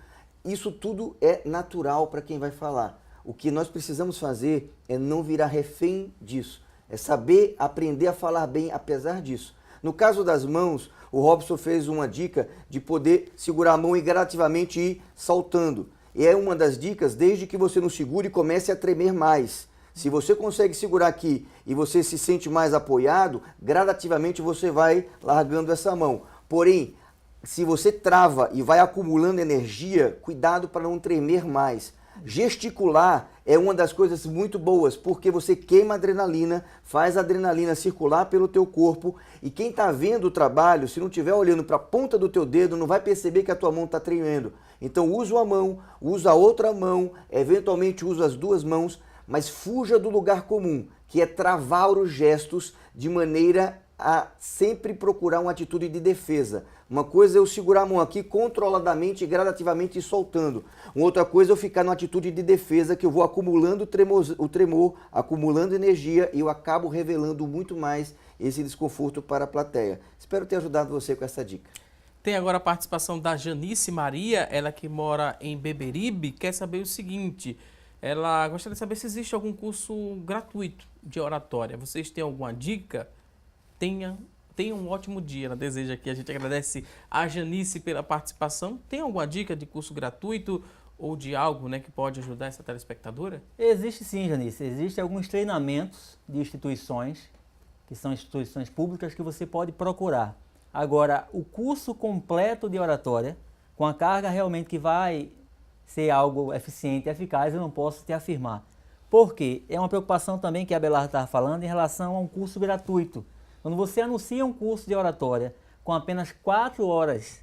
Isso tudo é natural para quem vai falar. O que nós precisamos fazer é não virar refém disso, é saber aprender a falar bem apesar disso. No caso das mãos, o Robson fez uma dica de poder segurar a mão e gradativamente ir saltando. E é uma das dicas, desde que você não segure e comece a tremer mais. Se você consegue segurar aqui e você se sente mais apoiado, gradativamente você vai largando essa mão. Porém, se você trava e vai acumulando energia, cuidado para não tremer mais. Gesticular é uma das coisas muito boas, porque você queima adrenalina, faz a adrenalina circular pelo teu corpo e quem está vendo o trabalho, se não estiver olhando para a ponta do teu dedo, não vai perceber que a tua mão está tremendo. Então usa uma mão, usa a outra mão, eventualmente usa as duas mãos, mas fuja do lugar comum, que é travar os gestos de maneira a sempre procurar uma atitude de defesa. Uma coisa é eu segurar a mão aqui controladamente e gradativamente e soltando. Uma outra coisa é eu ficar numa atitude de defesa que eu vou acumulando o tremor, acumulando energia e eu acabo revelando muito mais esse desconforto para a plateia. Espero ter ajudado você com essa dica. Tem agora a participação da Janice Maria, ela que mora em Beberibe, quer saber o seguinte, ela gostaria de saber se existe algum curso gratuito de oratória. Vocês têm alguma dica? Tenha um ótimo dia, ela deseja aqui. A gente agradece a Janice pela participação. Tem alguma dica de curso gratuito ou de algo, né, que pode ajudar essa telespectadora? Existe sim, Janice. Existem alguns treinamentos de instituições, que são instituições públicas, que você pode procurar. Agora, o curso completo de oratória, com a carga realmente que vai ser algo eficiente e eficaz, eu não posso te afirmar. Por quê? É uma preocupação também que a Abelardo estava falando em relação a um curso gratuito. Quando você anuncia um curso de oratória com apenas 4 horas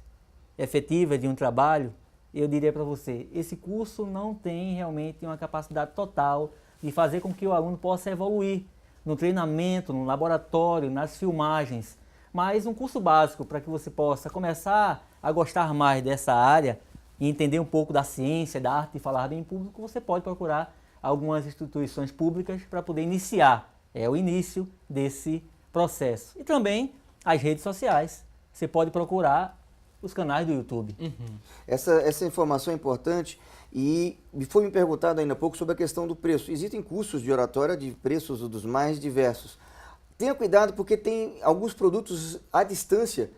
efetivas de um trabalho, eu diria para você, esse curso não tem realmente uma capacidade total de fazer com que o aluno possa evoluir no treinamento, no laboratório, nas filmagens. Mas um curso básico para que você possa começar a gostar mais dessa área e entender um pouco da ciência, da arte de falar bem em público, você pode procurar algumas instituições públicas para poder iniciar. É o início desse processo. E também as redes sociais. Você pode procurar os canais do YouTube. Essa informação é importante e foi me perguntado ainda há pouco sobre a questão do preço. Existem cursos de oratória de preços dos mais diversos. Tenha cuidado porque tem alguns produtos à distância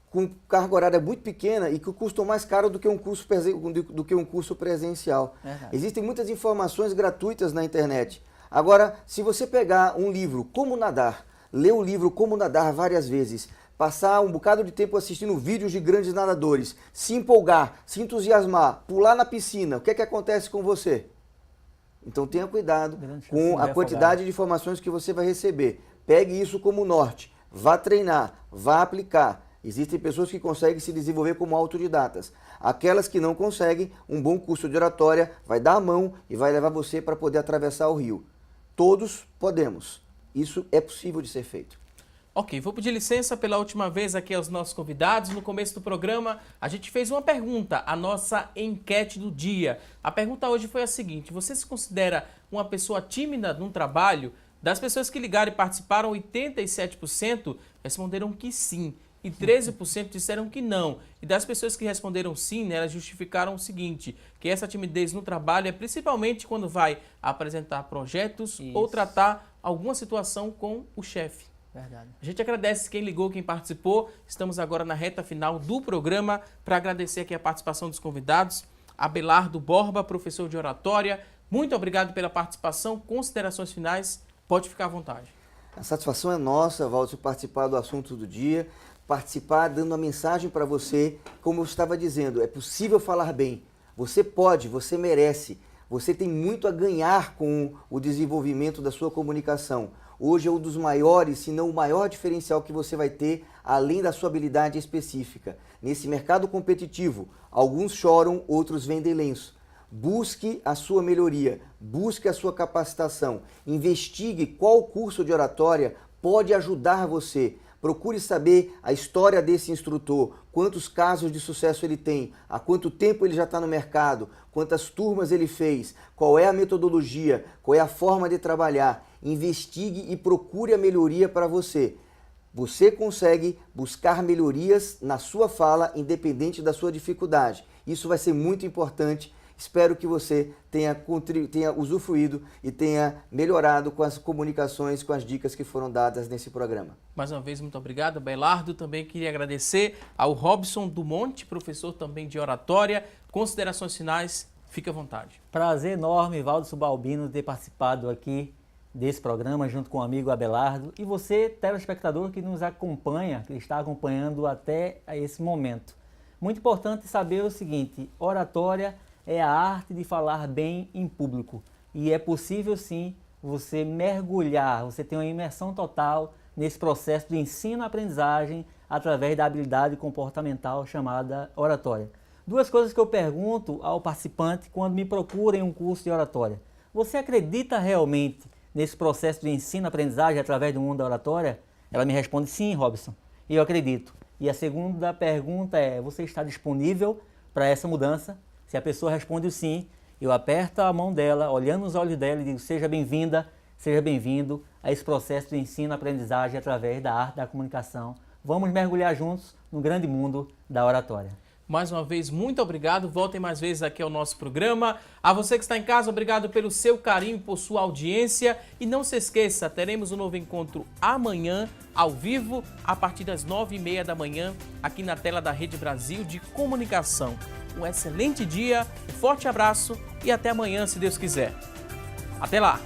com carga horária muito pequena e que custam mais caro do que um curso presencial. Existem muitas informações gratuitas na internet. Agora, se você pegar um livro, Como Nadar, ler o livro Como Nadar várias vezes, passar um bocado de tempo assistindo vídeos de grandes nadadores, se empolgar, se entusiasmar, pular na piscina, o que é que acontece com você? Então tenha cuidado com a quantidade de informações que você vai receber. Pegue isso como norte, vá treinar, vá aplicar. Existem pessoas que conseguem se desenvolver como autodidatas. Aquelas que não conseguem, um bom curso de oratória vai dar a mão e vai levar você para poder atravessar o rio. Todos podemos. Isso é possível de ser feito. Ok, vou pedir licença pela última vez aqui aos nossos convidados. No começo do programa, a gente fez uma pergunta, a nossa enquete do dia. A pergunta hoje foi a seguinte: você se considera uma pessoa tímida num trabalho? Das pessoas que ligaram e participaram, 87% responderam que sim e 13% disseram que não. E das pessoas que responderam sim, né, elas justificaram o seguinte, que essa timidez no trabalho é principalmente quando vai apresentar projetos ou tratar alguma situação com o chefe. Verdade. A gente agradece quem ligou, quem participou. Estamos agora na reta final do programa para agradecer aqui a participação dos convidados. Abelardo Borba, professor de oratória. Muito obrigado pela participação. Considerações finais, pode ficar à vontade. A satisfação é nossa, Valdo, participar do assunto do dia, participar dando uma mensagem para você, como eu estava dizendo, é possível falar bem. Você pode, você merece. Você tem muito a ganhar com o desenvolvimento da sua comunicação. Hoje é um dos maiores, se não o maior diferencial que você vai ter, além da sua habilidade específica. Nesse mercado competitivo, alguns choram, outros vendem lenço. Busque a sua melhoria, busque a sua capacitação, investigue qual curso de oratória pode ajudar você. Procure saber a história desse instrutor, quantos casos de sucesso ele tem, há quanto tempo ele já está no mercado, quantas turmas ele fez, qual é a metodologia, qual é a forma de trabalhar. Investigue e procure a melhoria para você. Você consegue buscar melhorias na sua fala, independente da sua dificuldade. Isso vai ser muito importante. Espero que você tenha usufruído e tenha melhorado com as comunicações, com as dicas que foram dadas nesse programa. Mais uma vez, muito obrigado, Abelardo. Também queria agradecer ao Robson Dumont, professor também de oratória. Considerações finais, fique à vontade. Prazer enorme, Valdo Subalbino, ter participado aqui desse programa junto com o amigo Abelardo. E você, telespectador que nos acompanha, que está acompanhando até esse momento. Muito importante saber o seguinte: oratória é a arte de falar bem em público. E é possível sim você mergulhar, você ter uma imersão total nesse processo de ensino-aprendizagem através da habilidade comportamental chamada oratória. Duas coisas que eu pergunto ao participante quando me procura em um curso de oratória. Você acredita realmente nesse processo de ensino-aprendizagem através do mundo da oratória? Ela me responde sim, Robson, e eu acredito. E a segunda pergunta é: você está disponível para essa mudança? Se a pessoa responde o sim, eu aperto a mão dela, olhando nos olhos dela e digo: seja bem-vinda, seja bem-vindo a esse processo de ensino-aprendizagem através da arte da comunicação. Vamos mergulhar juntos no grande mundo da oratória. Mais uma vez, muito obrigado. Voltem mais vezes aqui ao nosso programa. A você que está em casa, obrigado pelo seu carinho e por sua audiência. E não se esqueça, teremos um novo encontro amanhã, ao vivo, a partir das 9h30 da manhã, aqui na tela da Rede Brasil de Comunicação. Um excelente dia, um forte abraço e até amanhã, se Deus quiser. Até lá!